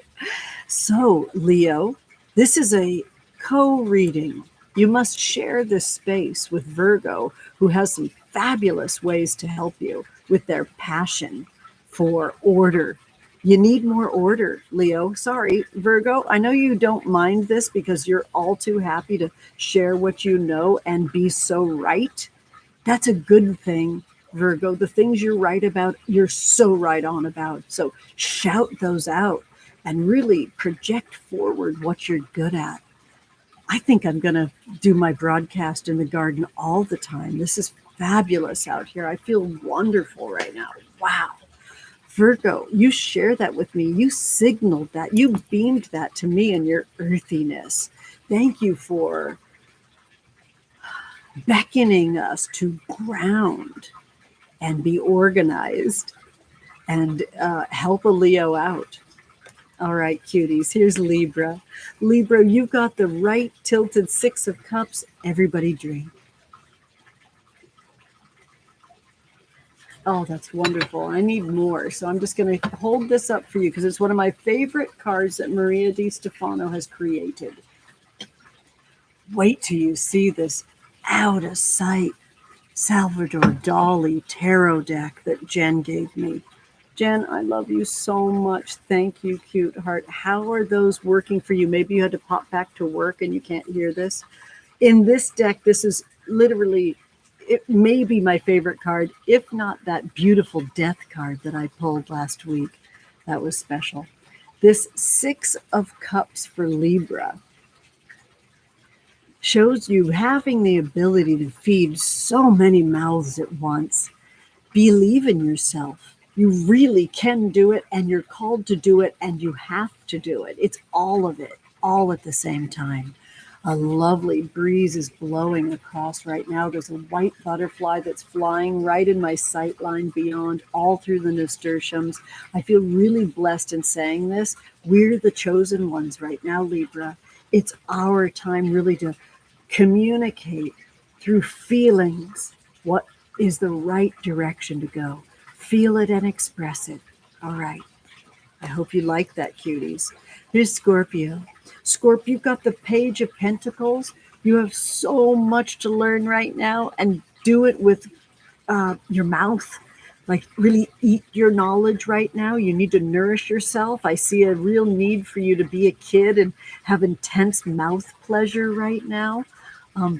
So, Leo, this is a co-reading. You must share this space with Virgo, who has some fabulous ways to help you with their passion for order. You need more order, Leo. Sorry, Virgo. I know you don't mind this because you're all too happy to share what you know and be so right. That's a good thing, Virgo. The things you're right about, you're so right on about. So shout those out and really project forward what you're good at. I think I'm going to do my broadcast in the garden all the time. This is fabulous out here. I feel wonderful right now. Wow. Virgo, you share that with me. You signaled that. You beamed that to me in your earthiness. Thank you for beckoning us to ground and be organized and help a Leo out. All right, cuties, here's Libra. Libra, you've got the right tilted 6 of Cups. Everybody drink. Oh, that's wonderful. I need more. So I'm just going to hold this up for you because it's one of my favorite cards that Maria Di Stefano has created. Wait till you see this out of sight Salvador Dali tarot deck that Jen gave me. Jen, I love you so much. Thank you, cute heart. How are those working for you? Maybe you had to pop back to work and you can't hear this. In this deck, this is literally, it may be my favorite card, if not that beautiful death card that I pulled last week. That was special. This 6 of Cups for Libra shows you having the ability to feed so many mouths at once. Believe in yourself. You really can do it, and you're called to do it, and you have to do it. It's all of it, all at the same time. A lovely breeze is blowing across right now. There's a white butterfly that's flying right in my sight line beyond, all through the nasturtiums. I feel really blessed in saying this. We're the chosen ones right now, Libra. It's our time really to communicate through feelings what is the right direction to go. Feel it and express it. All right. I hope you like that, cuties. Here's Scorpio. Scorpio, you've got the Page of Pentacles. You have so much to learn right now, and do it with your mouth. Like, really eat your knowledge right now. You need to nourish yourself. I see a real need for you to be a kid and have intense mouth pleasure right now.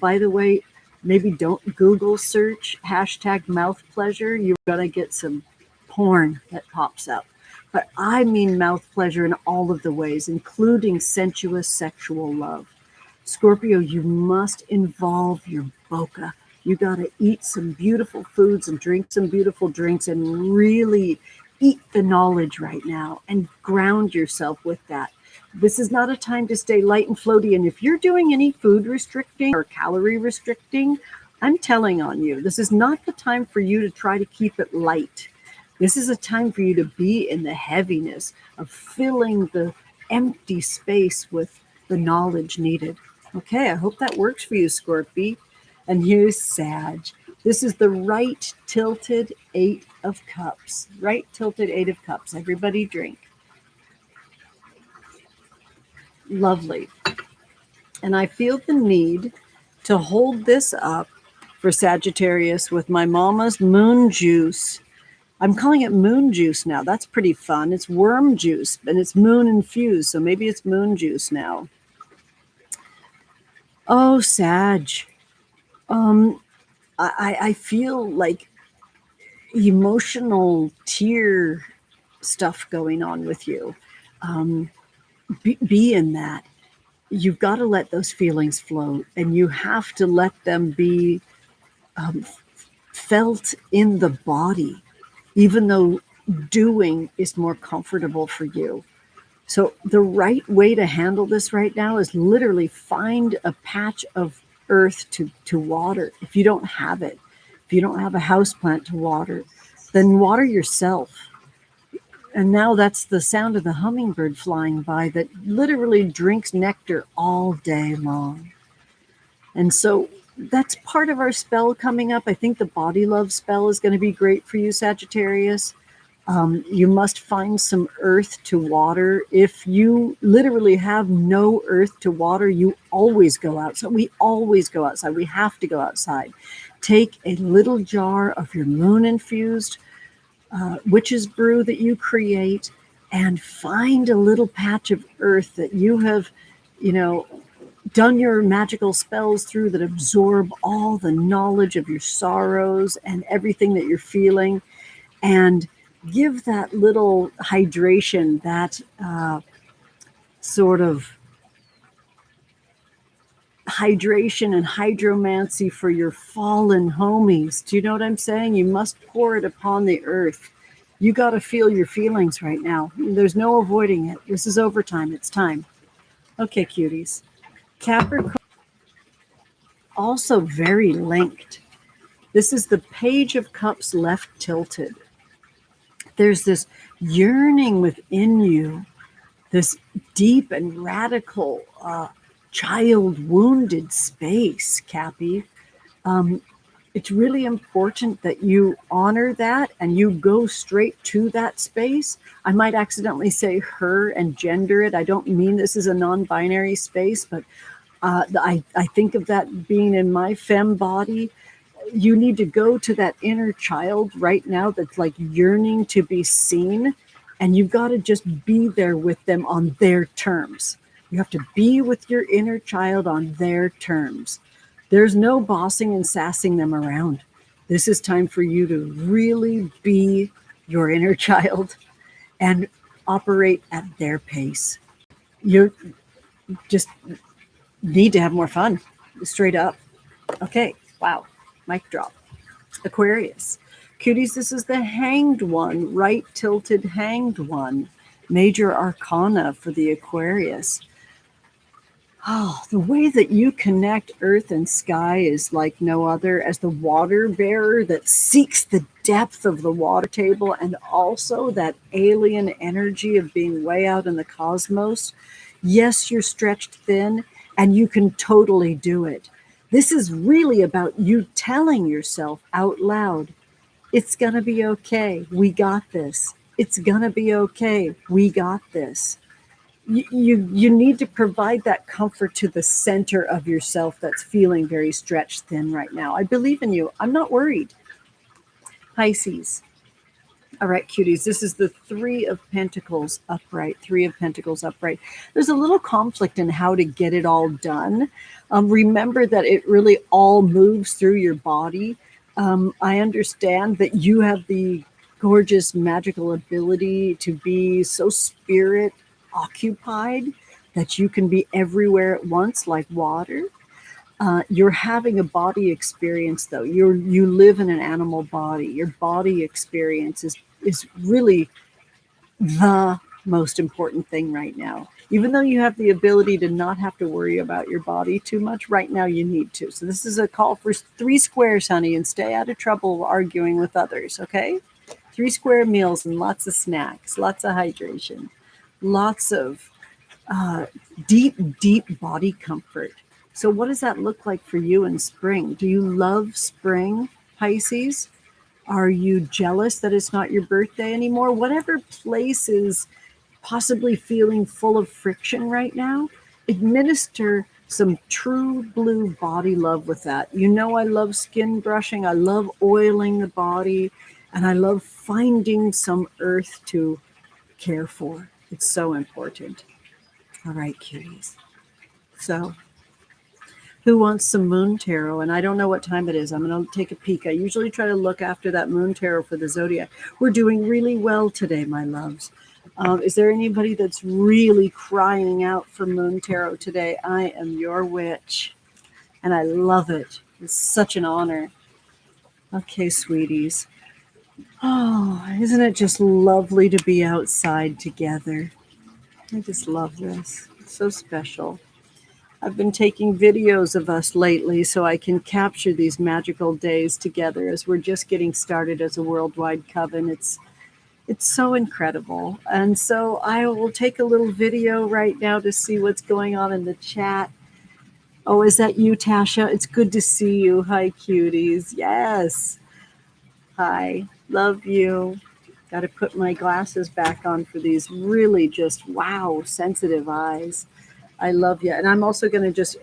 By the way, maybe don't Google search hashtag mouth pleasure. You're going to get some porn that pops up. But I mean mouth pleasure in all of the ways, including sensuous sexual love. Scorpio, you must involve your bokeh. You got to eat some beautiful foods and drink some beautiful drinks and really eat the knowledge right now and ground yourself with that. This is not a time to stay light and floaty. And if you're doing any food restricting or calorie restricting, I'm telling on you, this is not the time for you to try to keep it light. This is a time for you to be in the heaviness of filling the empty space with the knowledge needed. Okay, I hope that works for you, Scorpio. And here's Sag. This is the right tilted 8 of cups. Right tilted 8 of cups. Everybody drink. Lovely. And I feel the need to hold this up for Sagittarius with my mama's moon juice. I'm calling it moon juice now. That's pretty fun. It's worm juice and it's moon infused. So maybe it's moon juice now. Oh, Sag. I feel like emotional tear stuff going on with you. Be in that. You've got to let those feelings float, and you have to let them be felt in the body, even though doing is more comfortable for you. So the right way to handle this right now is literally find a patch of earth to water. If you don't have it, if you don't have a house plant to water, then water yourself. And now that's the sound of the hummingbird flying by that literally drinks nectar all day long. And so that's part of our spell coming up. I think the body love spell is going to be great for you, Sagittarius. You must find some earth to water. If you literally have no earth to water, you always go outside. We always go outside. We have to go outside. Take a little jar of your moon-infused witch's brew that you create and find a little patch of earth that you have, done your magical spells through that absorb all the knowledge of your sorrows and everything that you're feeling, and give that little hydration, that sort of hydration and hydromancy for your fallen homies. Do you know what I'm saying? You must pour it upon the earth. You got to feel your feelings right now. There's no avoiding it. This is overtime. It's time. Okay, cuties. Capricorn, also very linked. This is the Page of Cups left tilted. There's this yearning within you, this deep and radical child wounded space, Cappy. It's really important that you honor that and you go straight to that space. I might accidentally say her and gender it. I don't mean this is a non-binary space, but I think of that being in my femme body. You need to go to that inner child right now that's like yearning to be seen, and you've got to just be there with them on their terms. You have to be with your inner child on their terms. There's no bossing and sassing them around. This is time for you to really be your inner child and operate at their pace. You just need to have more fun, straight up. Okay, wow. Mic drop. Aquarius. Cuties, this is the Hanged One, right tilted Hanged One. Major Arcana for the Aquarius. Oh, the way that you connect earth and sky is like no other, as the water bearer that seeks the depth of the water table, and also that alien energy of being way out in the cosmos. Yes, you're stretched thin and you can totally do it. This is really about you telling yourself out loud, it's going to be okay. We got this. It's going to be okay. We got this. you need to provide that comfort to the center of yourself that's feeling very stretched thin right now. I believe in you. I'm not worried. Pisces. All right, cuties, this is the Three of Pentacles upright, Three of Pentacles upright. There's a little conflict in how to get it all done. Remember that it really all moves through your body. I understand that you have the gorgeous magical ability to be so spirit occupied that you can be everywhere at once like water. You're having a body experience, though. You live in an animal body. Your body experience is really the most important thing right now. Even though you have the ability to not have to worry about your body too much, right now you need to. So this is a call for 3 squares, honey, and stay out of trouble arguing with others, okay? 3 square meals and lots of snacks, lots of hydration, lots of deep, deep body comfort. So what does that look like for you in spring? Do you love spring, Pisces? Are you jealous that it's not your birthday anymore? Whatever place is possibly feeling full of friction right now, administer some true blue body love with that. You know, I love skin brushing. I love oiling the body. And I love finding some earth to care for. It's so important. All right, cuties. So who wants some moon tarot? And I don't know what time it is. I'm going to take a peek. I usually try to look after that moon tarot for the zodiac. We're doing really well today, my loves. Is there anybody that's really crying out for moon tarot today? I am your witch, and I love it. It's such an honor. Okay, sweeties. Oh, isn't it just lovely to be outside together? I just love this. It's so special. I've been taking videos of us lately so I can capture these magical days together as we're just getting started as a worldwide coven. It's so incredible. And so I will take a little video right now to see what's going on in the chat. Oh, is that you, Tasha? It's good to see you. Hi, cuties. Yes. Hi. Love you. Got to put my glasses back on for these really just, wow, sensitive eyes. I love you. And I'm also going to just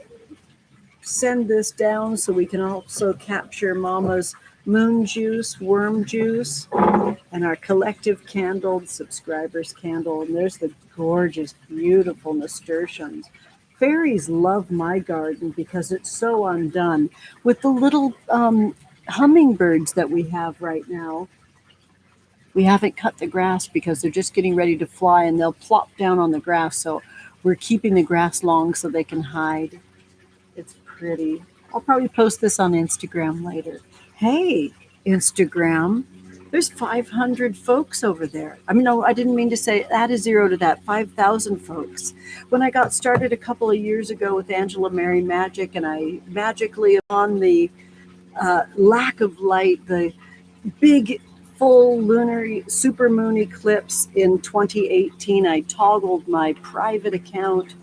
send this down so we can also capture Mama's moon juice, worm juice, and our collective candle, subscribers candle. And there's the gorgeous, beautiful nasturtiums. Fairies love my garden because it's so undone. With the little hummingbirds that we have right now, we haven't cut the grass because they're just getting ready to fly and they'll plop down on the grass. So we're keeping the grass long so they can hide. It's pretty. I'll probably post this on Instagram later. Hey, Instagram, there's 500 folks over there. I mean, no, I didn't mean to say add a 0 to that. 5,000 folks. When I got started a couple of years ago with Angela Mary Magic, and I magically, on the lack of light, the big full lunar supermoon eclipse in 2018, I toggled my private account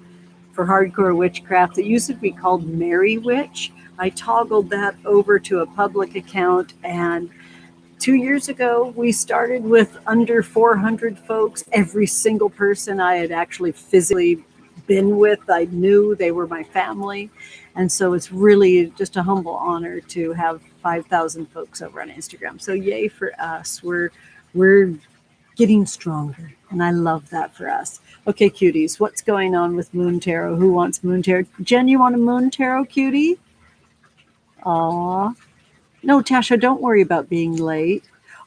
for hardcore witchcraft. It used to be called Mary Witch. I toggled that over to a public account, and 2 years ago, we started with under 400 folks. Every single person I had actually physically been with, I knew they were my family. And so it's really just a humble honor to have 5,000 folks over on Instagram. So yay for us. We're getting stronger, and I love that for us. Okay, cuties, what's going on with Moon Tarot? Who wants Moon Tarot? Jen, you want a Moon Tarot, cutie? Aw. No, Tasha, don't worry about being late.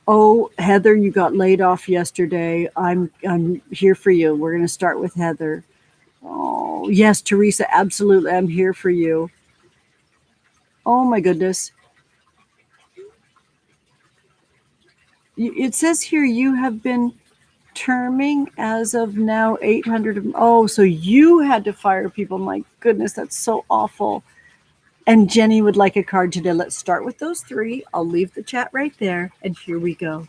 Oh, Heather, you got laid off yesterday. I'm here for you. We're going to start with Heather. Oh, yes, Teresa, absolutely. I'm here for you. Oh, my goodness. It says here you have been terming as of now 800. Oh, so you had to fire people. My goodness, that's so awful. And Jenny would like a card today. Let's start with those 3. I'll leave the chat right there. And here we go.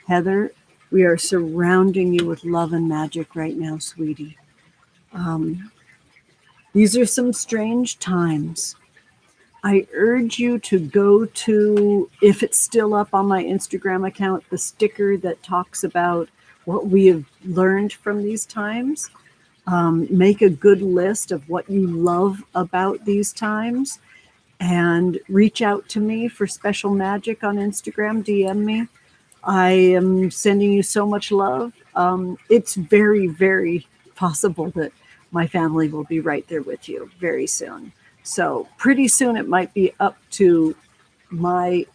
Heather, we are surrounding you with love and magic right now, sweetie. These are some strange times. I urge you to go to, if it's still up on my Instagram account, the sticker that talks about what we have learned from these times. Make a good list of what you love about these times and reach out to me for special magic on Instagram. DM me. I am sending you so much love. It's very, very possible that my family will be right there with you very soon. So pretty soon it might be up to my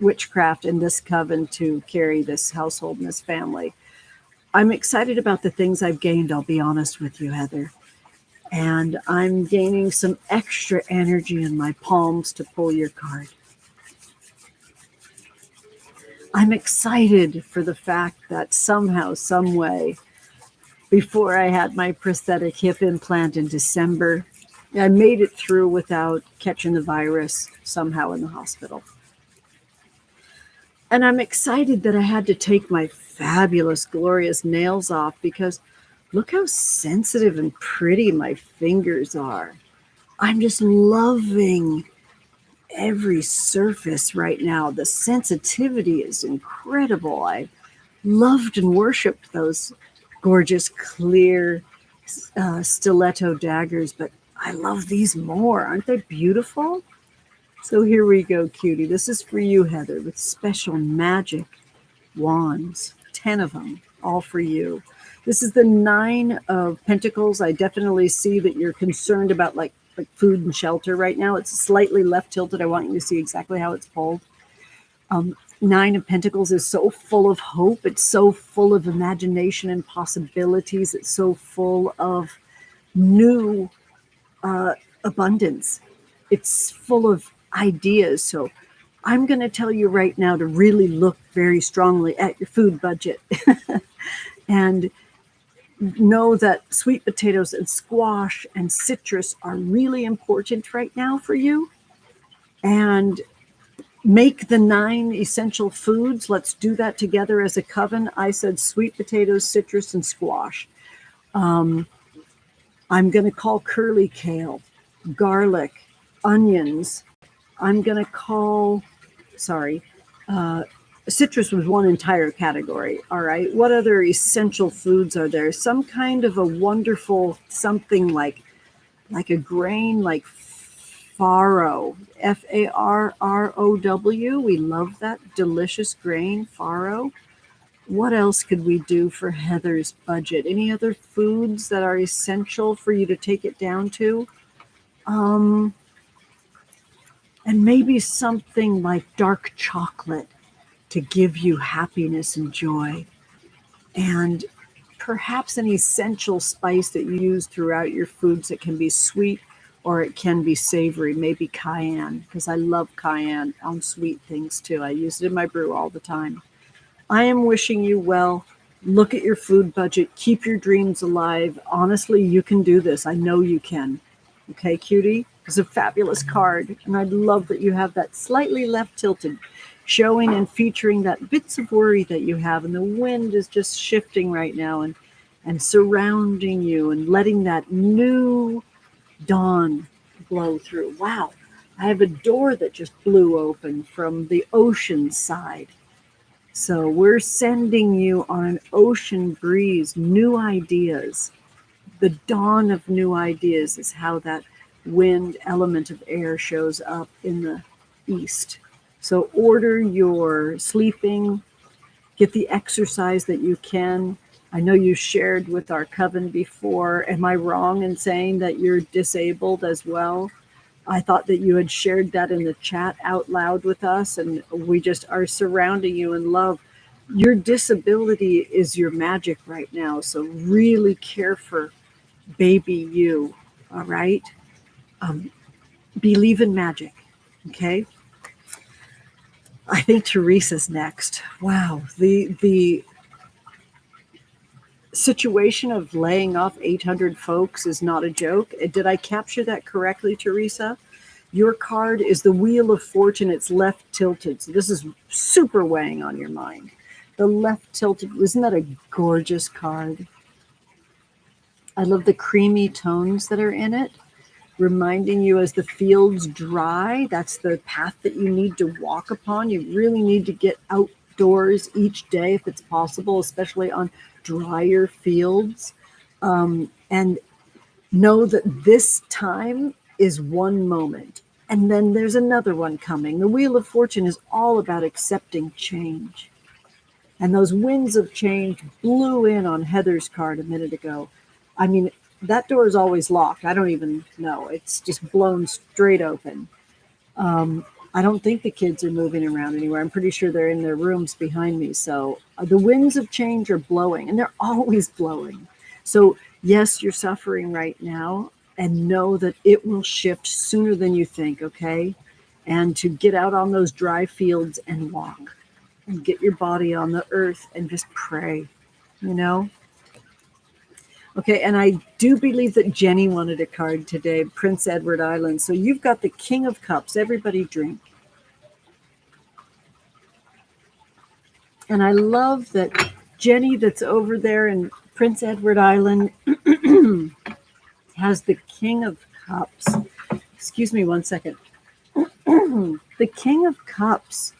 witchcraft in this coven to carry this household and this family. I'm excited about the things I've gained, I'll be honest with you, Heather. And I'm gaining some extra energy in my palms to pull your card. I'm excited for the fact that somehow, some way, before I had my prosthetic hip implant in December, I made it through without catching the virus somehow in the hospital. And I'm excited that I had to take my fabulous, glorious nails off because look how sensitive and pretty my fingers are. I'm just loving every surface right now. The sensitivity is incredible. I loved and worshipped those gorgeous, clear stiletto daggers, but I love these more. Aren't they beautiful? So here we go, cutie. This is for you, Heather, with special magic wands, 10 of them, all for you. This is the 9 of Pentacles. I definitely see that you're concerned about like food and shelter right now. It's slightly left tilted. I want you to see exactly how it's pulled. 9 of Pentacles is so full of hope. It's so full of imagination and possibilities. It's so full of new abundance. It's full of ideas. So I'm going to tell you right now to really look very strongly at your food budget and know that sweet potatoes and squash and citrus are really important right now for you. And make the 9 essential foods. Let's do that together as a coven. I said sweet potatoes, citrus, and squash. I'm going to call curly kale, garlic, onions. I'm going to call, citrus was one entire category. All right. What other essential foods are there? Some kind of a wonderful something like a grain, like farro, Farrow. We love that delicious grain, farro. What else could we do for Heather's budget? Any other foods that are essential for you to take it down to? And maybe something like dark chocolate to give you happiness and joy. And perhaps an essential spice that you use throughout your foods that can be sweet or it can be savory, maybe cayenne, because I love cayenne on sweet things too. I use it in my brew all the time. I am wishing you well. Look at your food budget. Keep your dreams alive. Honestly, you can do this. I know you can. Okay, cutie? It's a fabulous card. And I love that you have that slightly left tilted, showing and featuring that bits of worry that you have. And the wind is just shifting right now and surrounding you and letting that new dawn blow through. Wow. I have a door that just blew open from the ocean side. So we're sending you on an ocean breeze, new ideas. The dawn of new ideas is how that wind element of air shows up in the east. So order your sleeping, get the exercise that you can. I know you shared with our coven before. Am I wrong in saying that you're disabled as well? I thought that you had shared that in the chat out loud with us, and we just are surrounding you in love. Your disability is your magic right now, so really care for baby you, all right? Believe in magic, okay? I think Teresa's next. Wow, the situation of laying off 800 folks is not a joke. Did I capture that correctly, Teresa? Your card is the Wheel of Fortune. It's left tilted. So this is super weighing on your mind. The left tilted, isn't that a gorgeous card? I love the creamy tones that are in it, reminding you as the fields dry, that's the path that you need to walk upon. You really need to get outdoors each day if it's possible, especially on drier fields. And know that this time is one moment, and then there's another one coming. The Wheel of Fortune is all about accepting change. And those winds of change blew in on Heather's card a minute ago. I mean, that door is always locked. I don't even know. It's just blown straight open. I don't think the kids are moving around anywhere. I'm pretty sure they're in their rooms behind me. So the winds of change are blowing, and they're always blowing. So yes, you're suffering right now, and know that it will shift sooner than you think, okay? And to get out on those dry fields and walk, and get your body on the earth and just pray, you know? Okay, and I do believe that Jenny wanted a card today, Prince Edward Island. So you've got the King of Cups. Everybody drink. And I love that Jenny that's over there in Prince Edward Island has the King of Cups. Excuse me one second. The King of Cups.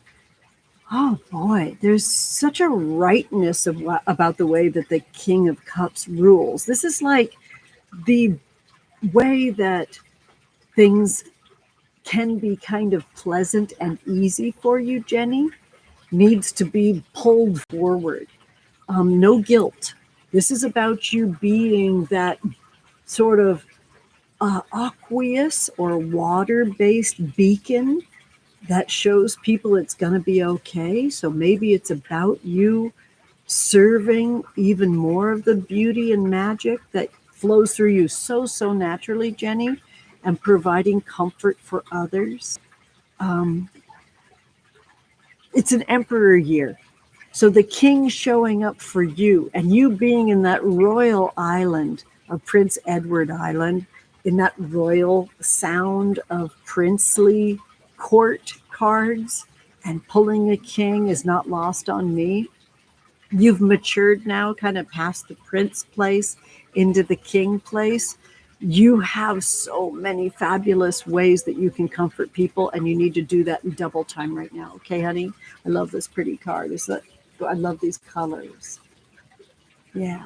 Oh boy, there's such a rightness of about the way that the King of Cups rules. This is like the way that things can be kind of pleasant and easy for you, Jenny, needs to be pulled forward. No guilt. This is about you being that sort of aqueous or water-based beacon that shows people it's going to be okay. So maybe it's about you serving even more of the beauty and magic that flows through you so naturally, Jenny, and providing comfort for others. It's an emperor year. So the king showing up for you, and you being in that royal island of Prince Edward Island, in that royal sound of princely court cards, and pulling a king is not lost on me. You've matured now, kind of past the prince place into the king place. You have so many fabulous ways that you can comfort people, and you need to do that in double time right now. Okay, honey? I love this pretty card. I love these colors. Yeah.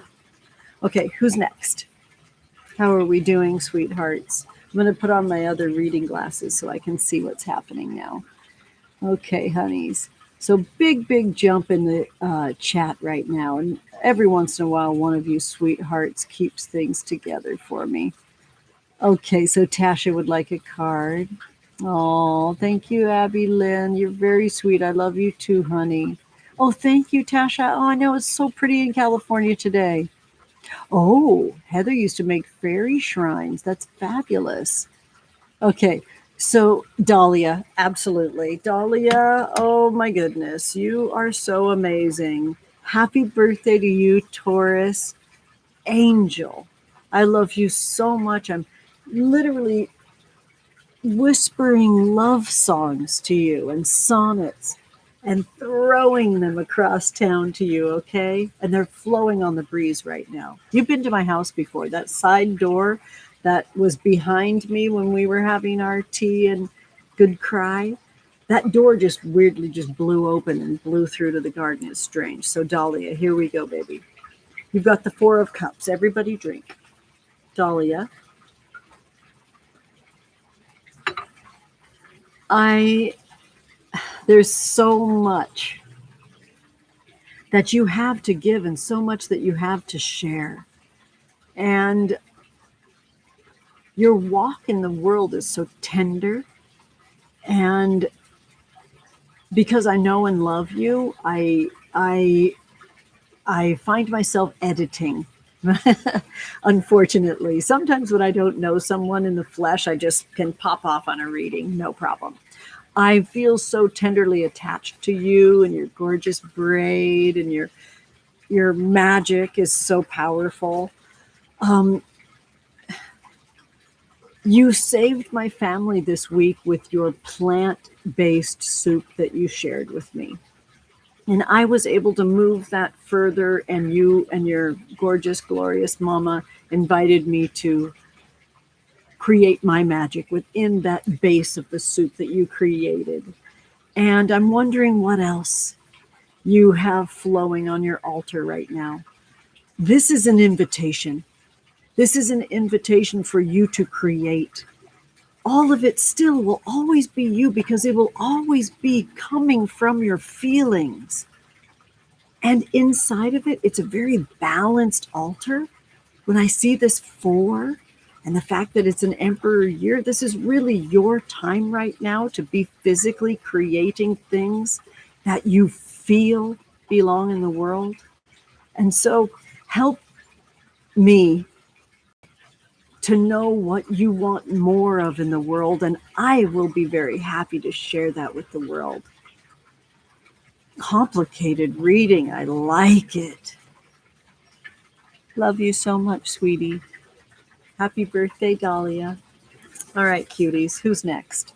Okay, who's next? How are we doing, sweethearts? I'm going to put on my other reading glasses so I can see what's happening now. Okay, honeys. So big jump in the chat right now. And every once in a while, one of you sweethearts keeps things together for me. Okay, so Tasha would like a card. Oh, thank you, Abby Lynn. You're very sweet. I love you too, honey. Oh, thank you, Tasha. Oh, I know it's so pretty in California today. Oh, Heather used to make fairy shrines. That's fabulous. Okay, so Dahlia, absolutely. Dahlia, oh my goodness, you are so amazing. Happy birthday to you, Taurus. Angel, I love you so much. I'm literally whispering love songs to you and sonnets and throwing them across town to you, okay? And they're flowing on the breeze right now. You've been to my house before. That side door that was behind me when we were having our tea and good cry, that door just weirdly just blew open and blew through to the garden. It's strange. So Dahlia, here we go, baby. You've got the Four of Cups. Everybody drink. Dahlia. There's so much that you have to give and so much that you have to share. And your walk in the world is so tender. And because I know and love you, I find myself editing. Unfortunately, sometimes when I don't know someone in the flesh, I just can pop off on a reading, no problem. I feel so tenderly attached to you and your gorgeous braid, and your magic is so powerful. You saved my family this week with your plant-based soup that you shared with me. And I was able to move that further, and you and your gorgeous, glorious mama invited me to create my magic within that base of the soup that you created. And I'm wondering what else you have flowing on your altar right now. This is an invitation. This is an invitation for you to create. All of it still will always be you, because it will always be coming from your feelings. And inside of it, it's a very balanced altar. When I see this 4 and the fact that it's an emperor year, this is really your time right now to be physically creating things that you feel belong in the world. And so help me to know what you want more of in the world, and I will be very happy to share that with the world. Complicated reading, I like it. Love you so much, sweetie. Happy birthday, Dahlia. All right, cuties, who's next?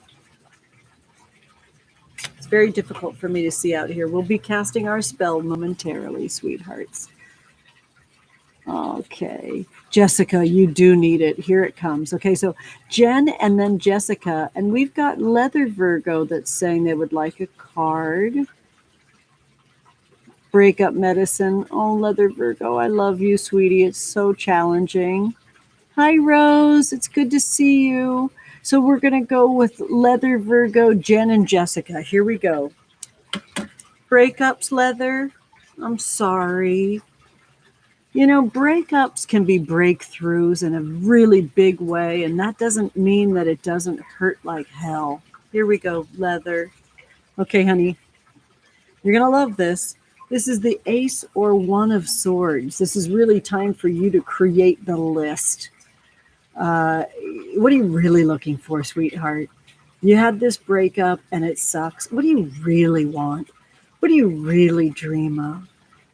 It's very difficult for me to see out here. We'll be casting our spell momentarily, sweethearts. Okay, Jessica, you do need it. Here it comes. Okay, so Jen and then Jessica, and we've got Leather Virgo that's saying they would like a card. Breakup medicine. Oh, Leather Virgo, I love you, sweetie. It's so challenging. Hi, Rose. It's good to see you. So we're going to go with Leather Virgo, Jen, and Jessica. Here we go. Breakups, Leather. I'm sorry. You know, breakups can be breakthroughs in a really big way, and that doesn't mean that it doesn't hurt like hell. Here we go, Leather. Okay, honey. You're going to love this. This is the Ace or One of Swords. This is really time for you to create the list. What are you really looking for, sweetheart? You had this breakup and it sucks. What do you really want? What do you really dream of?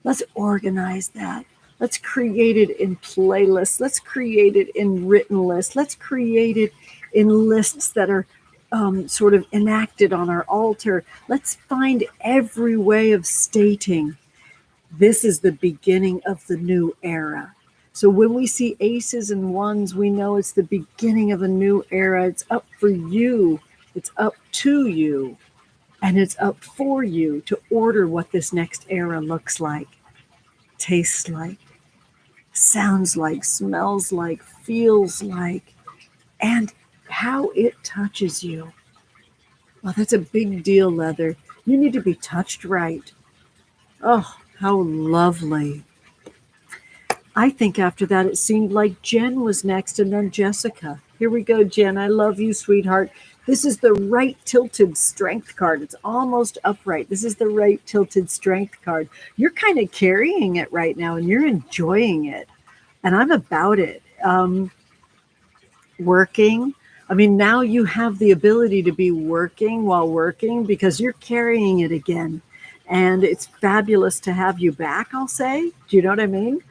Let's organize that. Let's create it in playlists. Let's create it in written lists. Let's create it in lists that are sort of enacted on our altar. Let's find every way of stating this is the beginning of the new era. So when we see aces and ones, we know it's the beginning of a new era. It's up for you. It's up to you. And it's up for you to order what this next era looks like, tastes like, sounds like, smells like, feels like, and how it touches you. Well, that's a big deal, Leather. You need to be touched right. Oh, how lovely. I think after that, it seemed like Jen was next and then Jessica. Here we go, Jen. I love you, sweetheart. This is the right tilted strength card. It's almost upright. This is the right tilted strength card. You're kind of carrying it right now and you're enjoying it. And I'm about it. Working. I mean, now you have the ability to be working while working because you're carrying it again. And it's fabulous to have you back, I'll say. Do you know what I mean?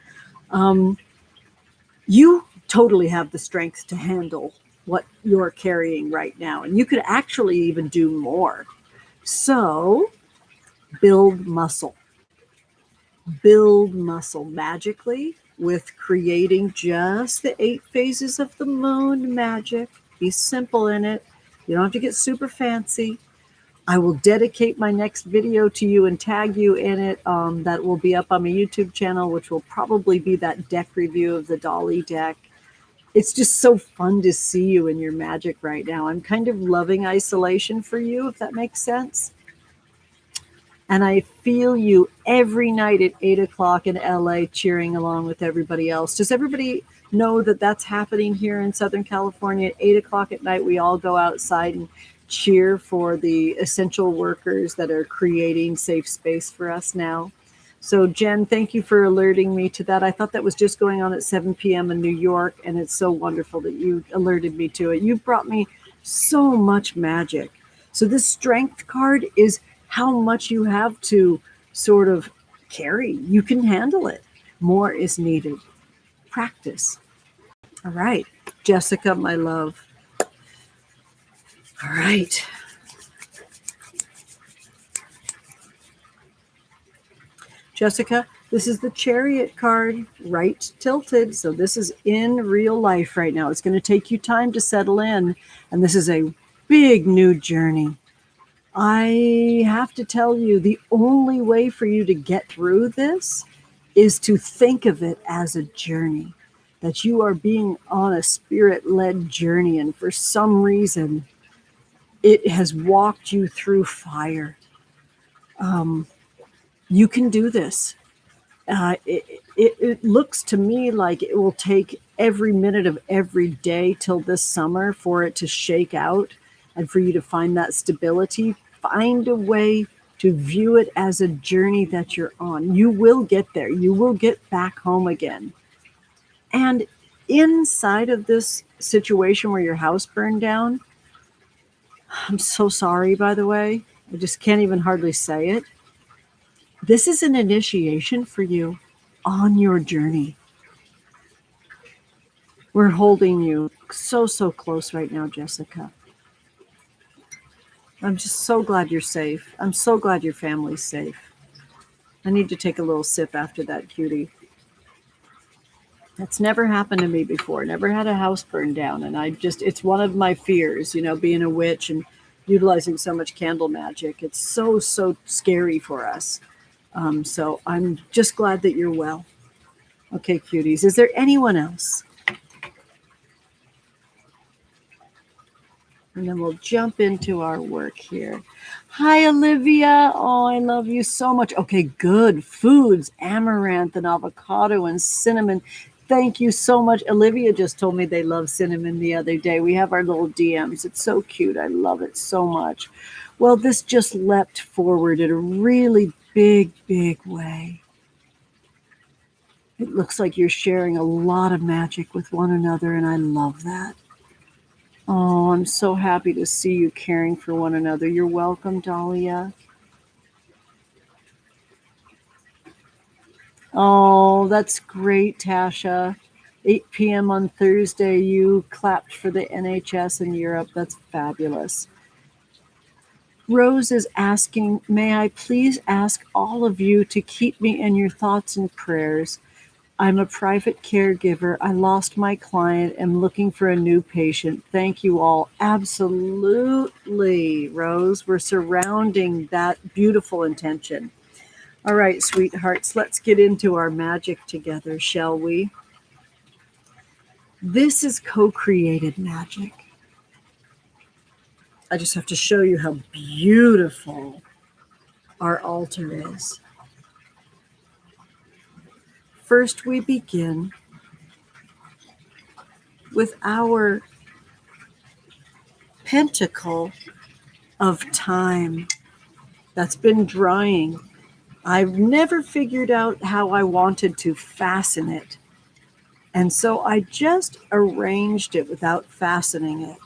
You totally have the strength to handle what you're carrying right now. And you could actually even do more. So build muscle. Build muscle magically with creating just the 8 phases of the moon magic. Be simple in it. You don't have to get super fancy. I will dedicate my next video to you and tag you in it. That will be up on my YouTube channel, which will probably be that deck review of the Dolly deck. It's just so fun to see you in your magic right now. I'm kind of loving isolation for you, if that makes sense. And I feel you every night at 8 o'clock in LA cheering along with everybody else. Does everybody know that that's happening here in Southern California? At 8 o'clock at night, we all go outside and cheer for the essential workers that are creating safe space for us now. So Jen, thank you for alerting me to that. I thought that was just going on at 7 p.m. in New York, and it's so wonderful that you alerted me to it. You've brought me so much magic. So this strength card is how much you have to sort of carry. You can handle it. More is needed. Practice. All right, Jessica, my love. All right. Jessica, this is the Chariot card, right tilted. So this is in real life right now. It's going to take you time to settle in. And this is a big new journey. I have to tell you, the only way for you to get through this is to think of it as a journey. that you are being on a spirit-led journey, and for some reason, it has walked you through fire. You can do this. It looks to me like it will take every minute of every day till this summer for it to shake out and for you to find that stability. Find a way to view it as a journey that you're on. You will get there. You will get back home again. And inside of this situation where your house burned down, I'm so sorry, by the way. I just can't even hardly say it. This is an initiation for you on your journey. We're holding you so, so close right now, Jessica. I'm just so glad you're safe. I'm so glad your family's safe. I need to take a little sip after that, cutie. That's never happened to me before. Never had a house burned down. And it's one of my fears, being a witch and utilizing so much candle magic. It's so, so scary for us. So I'm just glad that you're well. Okay, cuties. Is there anyone else? And then we'll jump into our work here. Hi, Olivia. Oh, I love you so much. Okay, good. Foods, amaranth and avocado and cinnamon. Thank you so much. Olivia just told me they love cinnamon the other day. We have our little DMs. It's so cute. I love it so much. Well, this just leapt forward in a really big, big way. It looks like you're sharing a lot of magic with one another, and I love that. Oh, I'm so happy to see you caring for one another. You're welcome, Dahlia. Oh, that's great, Tasha. 8 p.m. on Thursday, you clapped for the NHS in Europe. That's fabulous. Rose is asking, may I please ask all of you to keep me in your thoughts and prayers? I'm a private caregiver. I lost my client. I'm looking for a new patient. Thank you all. Absolutely, Rose. We're surrounding that beautiful intention. All right, sweethearts, let's get into our magic together, shall we? This is co-created magic. I just have to show you how beautiful our altar is. First, we begin with our pentacle of time that's been drying. I've never figured out how I wanted to fasten it. And so I just arranged it without fastening it.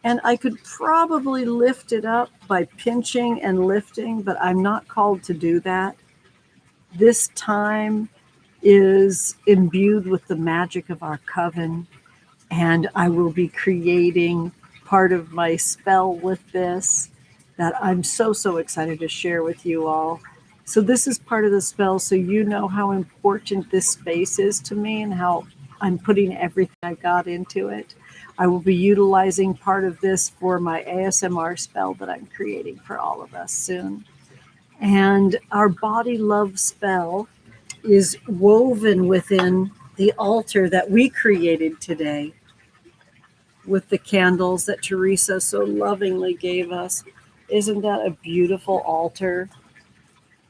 And I could probably lift it up by pinching and lifting, but I'm not called to do that. This time is imbued with the magic of our coven, and I will be creating part of my spell with this that I'm so, so excited to share with you all. So this is part of the spell, so you know how important this space is to me and how I'm putting everything I got into it. I will be utilizing part of this for my ASMR spell that I'm creating for all of us soon. And our body love spell is woven within the altar that we created today with the candles that Teresa so lovingly gave us. Isn't that a beautiful altar?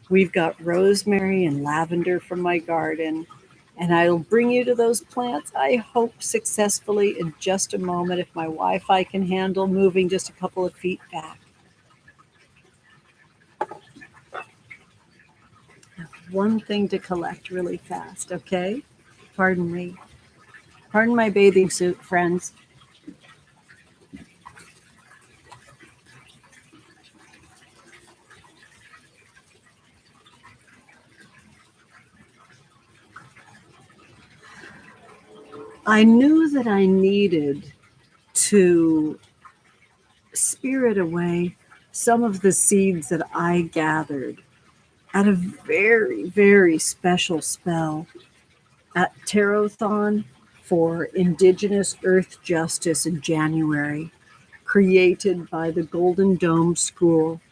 We've got rosemary and lavender from my garden, and I'll bring you to those plants, I hope successfully, in just a moment if my Wi-Fi can handle moving just a couple of feet back. One thing to collect really fast, okay? Pardon me. Pardon my bathing suit, friends. I knew that I needed to spirit away some of the seeds that I gathered at a very, very special spell at Tarothon for Indigenous Earth Justice in January, created by the Golden Dome School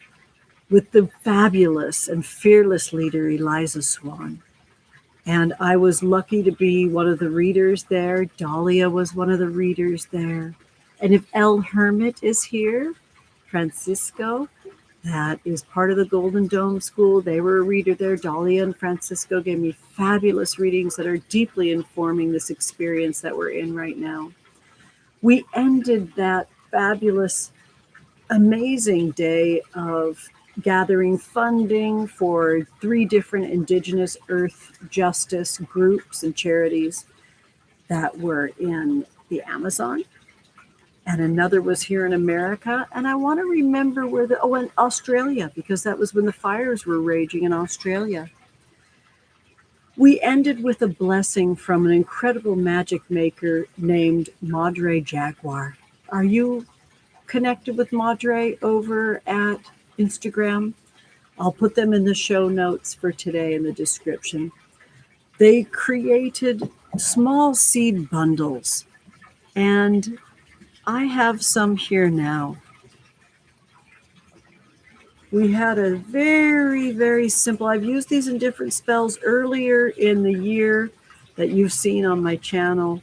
with the fabulous and fearless leader Eliza Swan. And I was lucky to be one of the readers there. Dahlia was one of the readers there. And if El Hermit is here, Francisco, that is part of the Golden Dome School. They were a reader there. Dahlia and Francisco gave me fabulous readings that are deeply informing this experience that we're in right now. We ended that fabulous, amazing day of gathering funding for 3 different Indigenous Earth Justice groups and charities that were in the Amazon. And another was here in America. And I want to remember where in Australia, because that was when the fires were raging in Australia. We ended with a blessing from an incredible magic maker named Madre Jaguar. Are you connected with Madre over at Instagram? I'll put them in the show notes for today in the description. They created small seed bundles, and I have some here now. We had a very, very simple, I've used these in different spells earlier in the year that you've seen on my channel,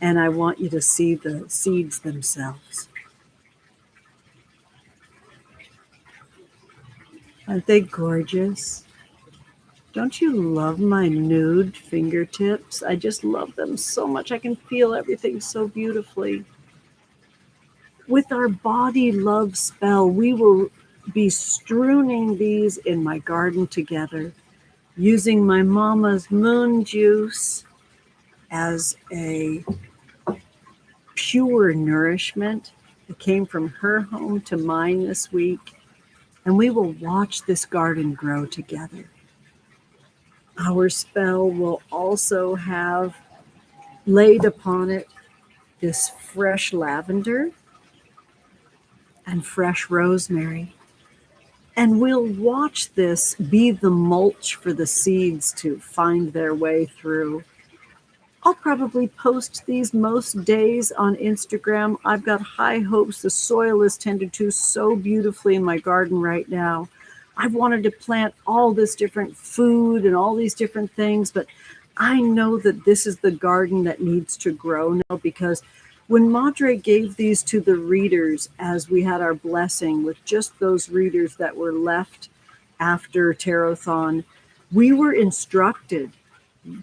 and I want you to see the seeds themselves. Aren't they gorgeous? Don't you love my nude fingertips? I just love them so much. I can feel everything so beautifully. With our body love spell, we will be strewing these in my garden together, using my mama's moon juice as a pure nourishment that came from her home to mine this week. And we will watch this garden grow together. Our spell will also have laid upon it this fresh lavender and fresh rosemary. And we'll watch this be the mulch for the seeds to find their way through. I'll probably post these most days on Instagram. I've got high hopes. The soil is tended to so beautifully in my garden right now. I've wanted to plant all this different food and all these different things, but I know that this is the garden that needs to grow now, because when Madre gave these to the readers, as we had our blessing with just those readers that were left after Tarothon, we were instructed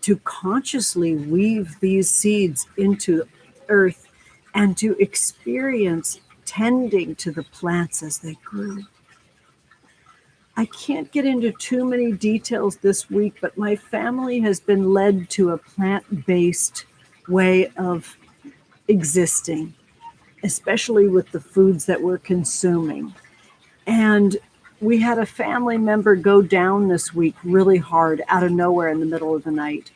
to consciously weave these seeds into earth and to experience tending to the plants as they grew. I can't get into too many details this week, but my family has been led to a plant-based way of existing, especially with the foods that we're consuming. And we had a family member go down this week really hard out of nowhere in the middle of the night.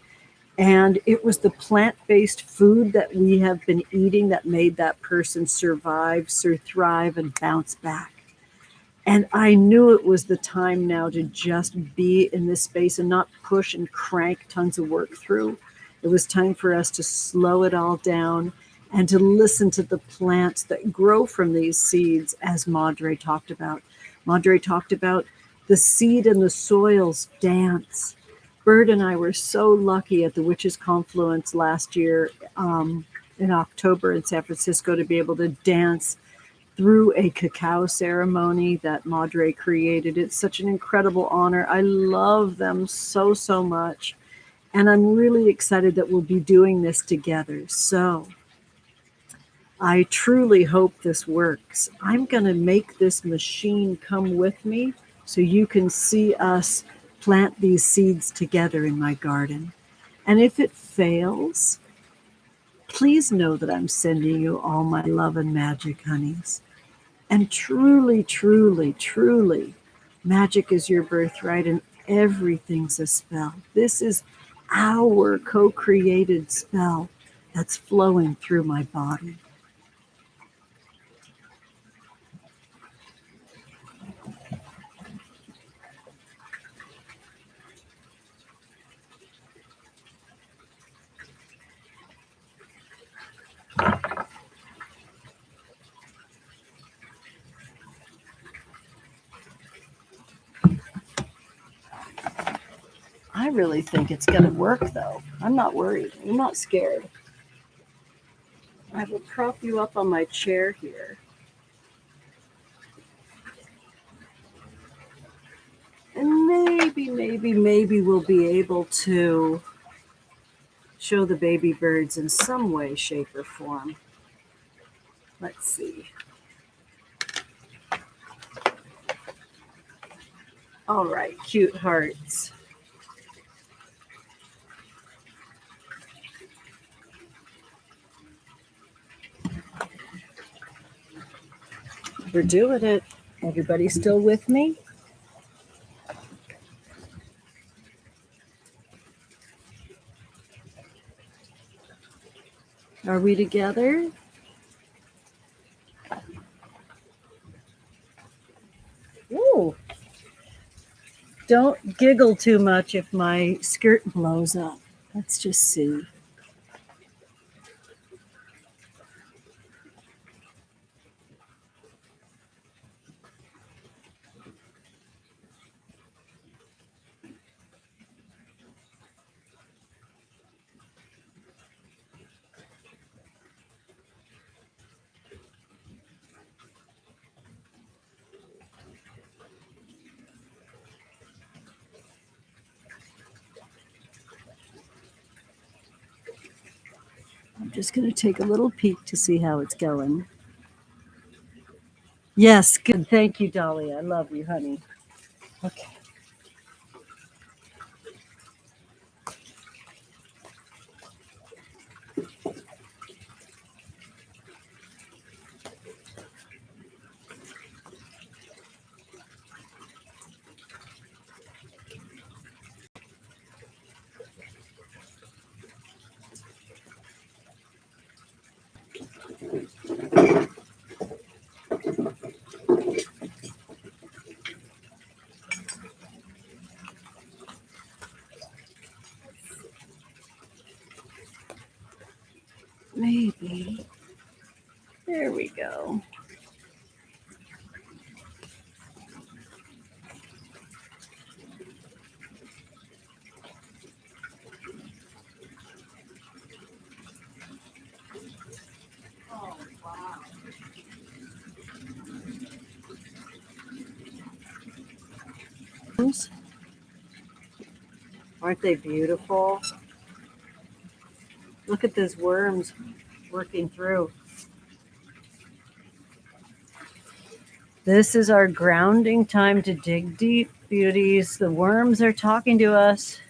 And it was the plant-based food that we have been eating that made that person survive, thrive, and bounce back. And I knew it was the time now to just be in this space and not push and crank tons of work through. It was time for us to slow it all down and to listen to the plants that grow from these seeds, as Madre talked about. Madre talked about the seed and the soils dance. Bird and I were so lucky at the Witches' Confluence last year in October in San Francisco to be able to dance through a cacao ceremony that Madre created. It's such an incredible honor. I love them so, so much. And I'm really excited that we'll be doing this together. So I truly hope this works. I'm going to make this machine come with me so you can see us plant these seeds together in my garden. And if it fails, please know that I'm sending you all my love and magic, honeys. And truly, truly, truly, magic is your birthright and everything's a spell. This is our co-created spell that's flowing through my body. I I really think it's going to work, though. I'm not worried. I'm not scared. I will prop you up on my chair here. And maybe we'll be able to show the baby birds in some way, shape, or form. Let's see. All right, cute hearts. We're doing it. Everybody still with me? Are we together? Ooh. Don't giggle too much if my skirt blows up. Let's just see. I'm just going to take a little peek to see how it's going. Yes, good. Thank you, Dolly. I love you, honey. Okay. Maybe. There we go. Oh, wow. Aren't they beautiful? Look at those worms working through. This is our grounding time to dig deep, beauties. The worms are talking to us.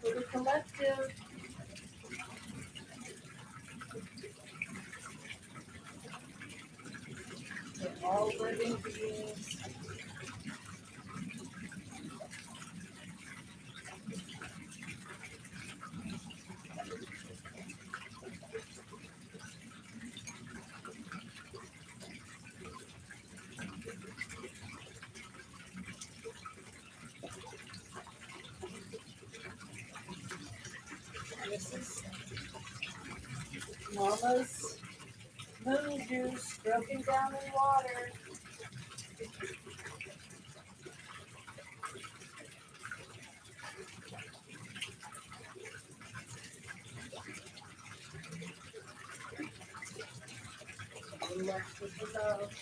For the collective. We're all living beings. This is Mama's moon juice broken down in water. next with the Dove.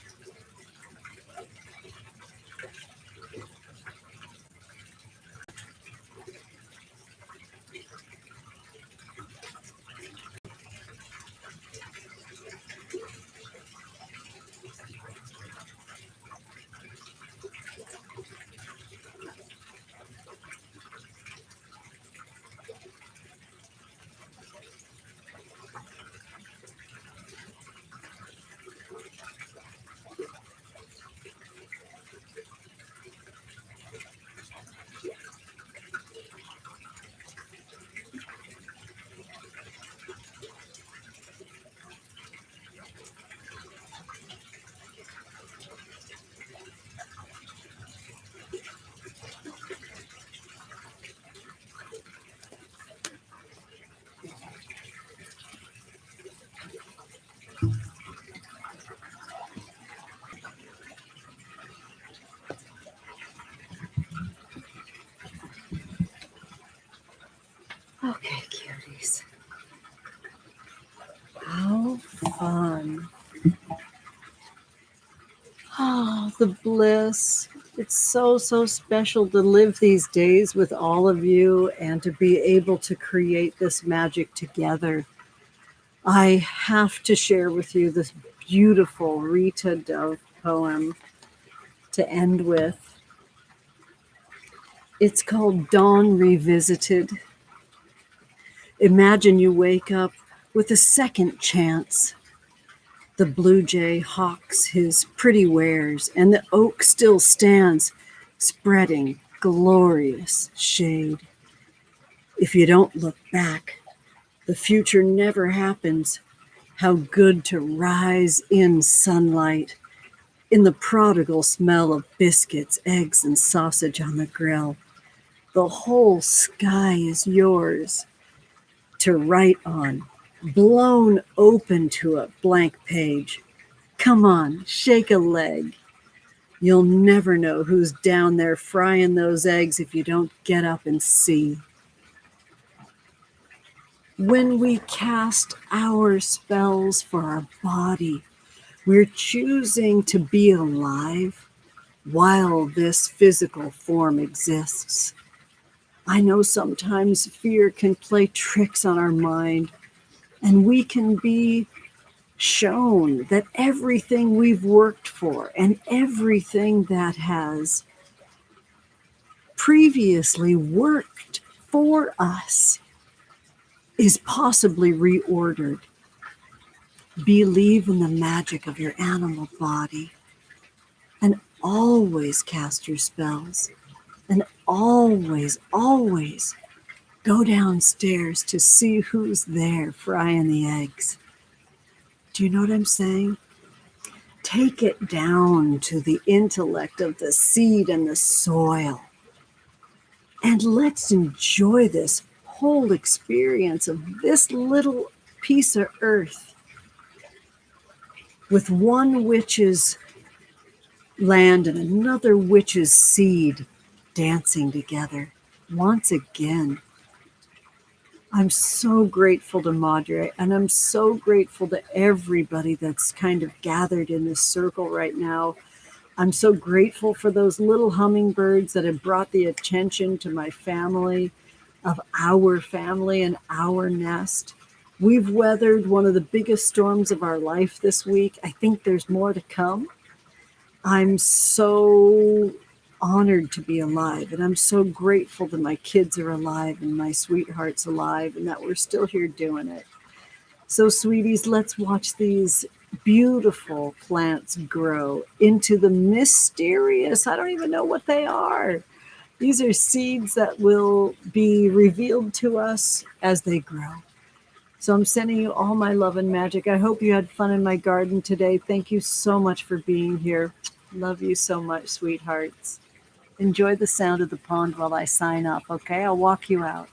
Okay, cuties. How fun. Oh, the bliss. It's so, so special to live these days with all of you and to be able to create this magic together. I have to share with you this beautiful Rita Dove poem to end with. It's called Dawn Revisited. Imagine you wake up with a second chance. The blue jay hawks his pretty wares, and the oak still stands, spreading glorious shade. If you don't look back, the future never happens. How good to rise in sunlight, in the prodigal smell of biscuits, eggs, and sausage on the grill. The whole sky is yours to write on, blown open to a blank page. Come on, shake a leg. You'll never know who's down there frying those eggs if you don't get up and see. When we cast our spells for our body, we're choosing to be alive while this physical form exists. I know sometimes fear can play tricks on our mind, and we can be shown that everything we've worked for and everything that has previously worked for us is possibly reordered. Believe in the magic of your animal body and always cast your spells and always, always go downstairs to see who's there frying the eggs. Do you know what I'm saying? Take it down to the intellect of the seed and the soil. And let's enjoy this whole experience of this little piece of earth with one witch's land and another witch's seed dancing together once again. I'm so grateful to Madre, and I'm so grateful to everybody that's kind of gathered in this circle right now. I'm so grateful for those little hummingbirds that have brought the attention to my family, of our family and our nest. We've weathered one of the biggest storms of our life this week. I think there's more to come. I'm so honored to be alive, and I'm so grateful that my kids are alive and my sweetheart's alive and that we're still here doing it. So sweeties, let's watch these beautiful plants grow into the mysterious, I don't even know what they are. These are seeds that will be revealed to us as they grow. So I'm sending you all my love and magic. I hope you had fun in my garden today. Thank you so much for being here. Love you so much, sweethearts. Enjoy the sound of the pond while I sign off, okay? I'll walk you out.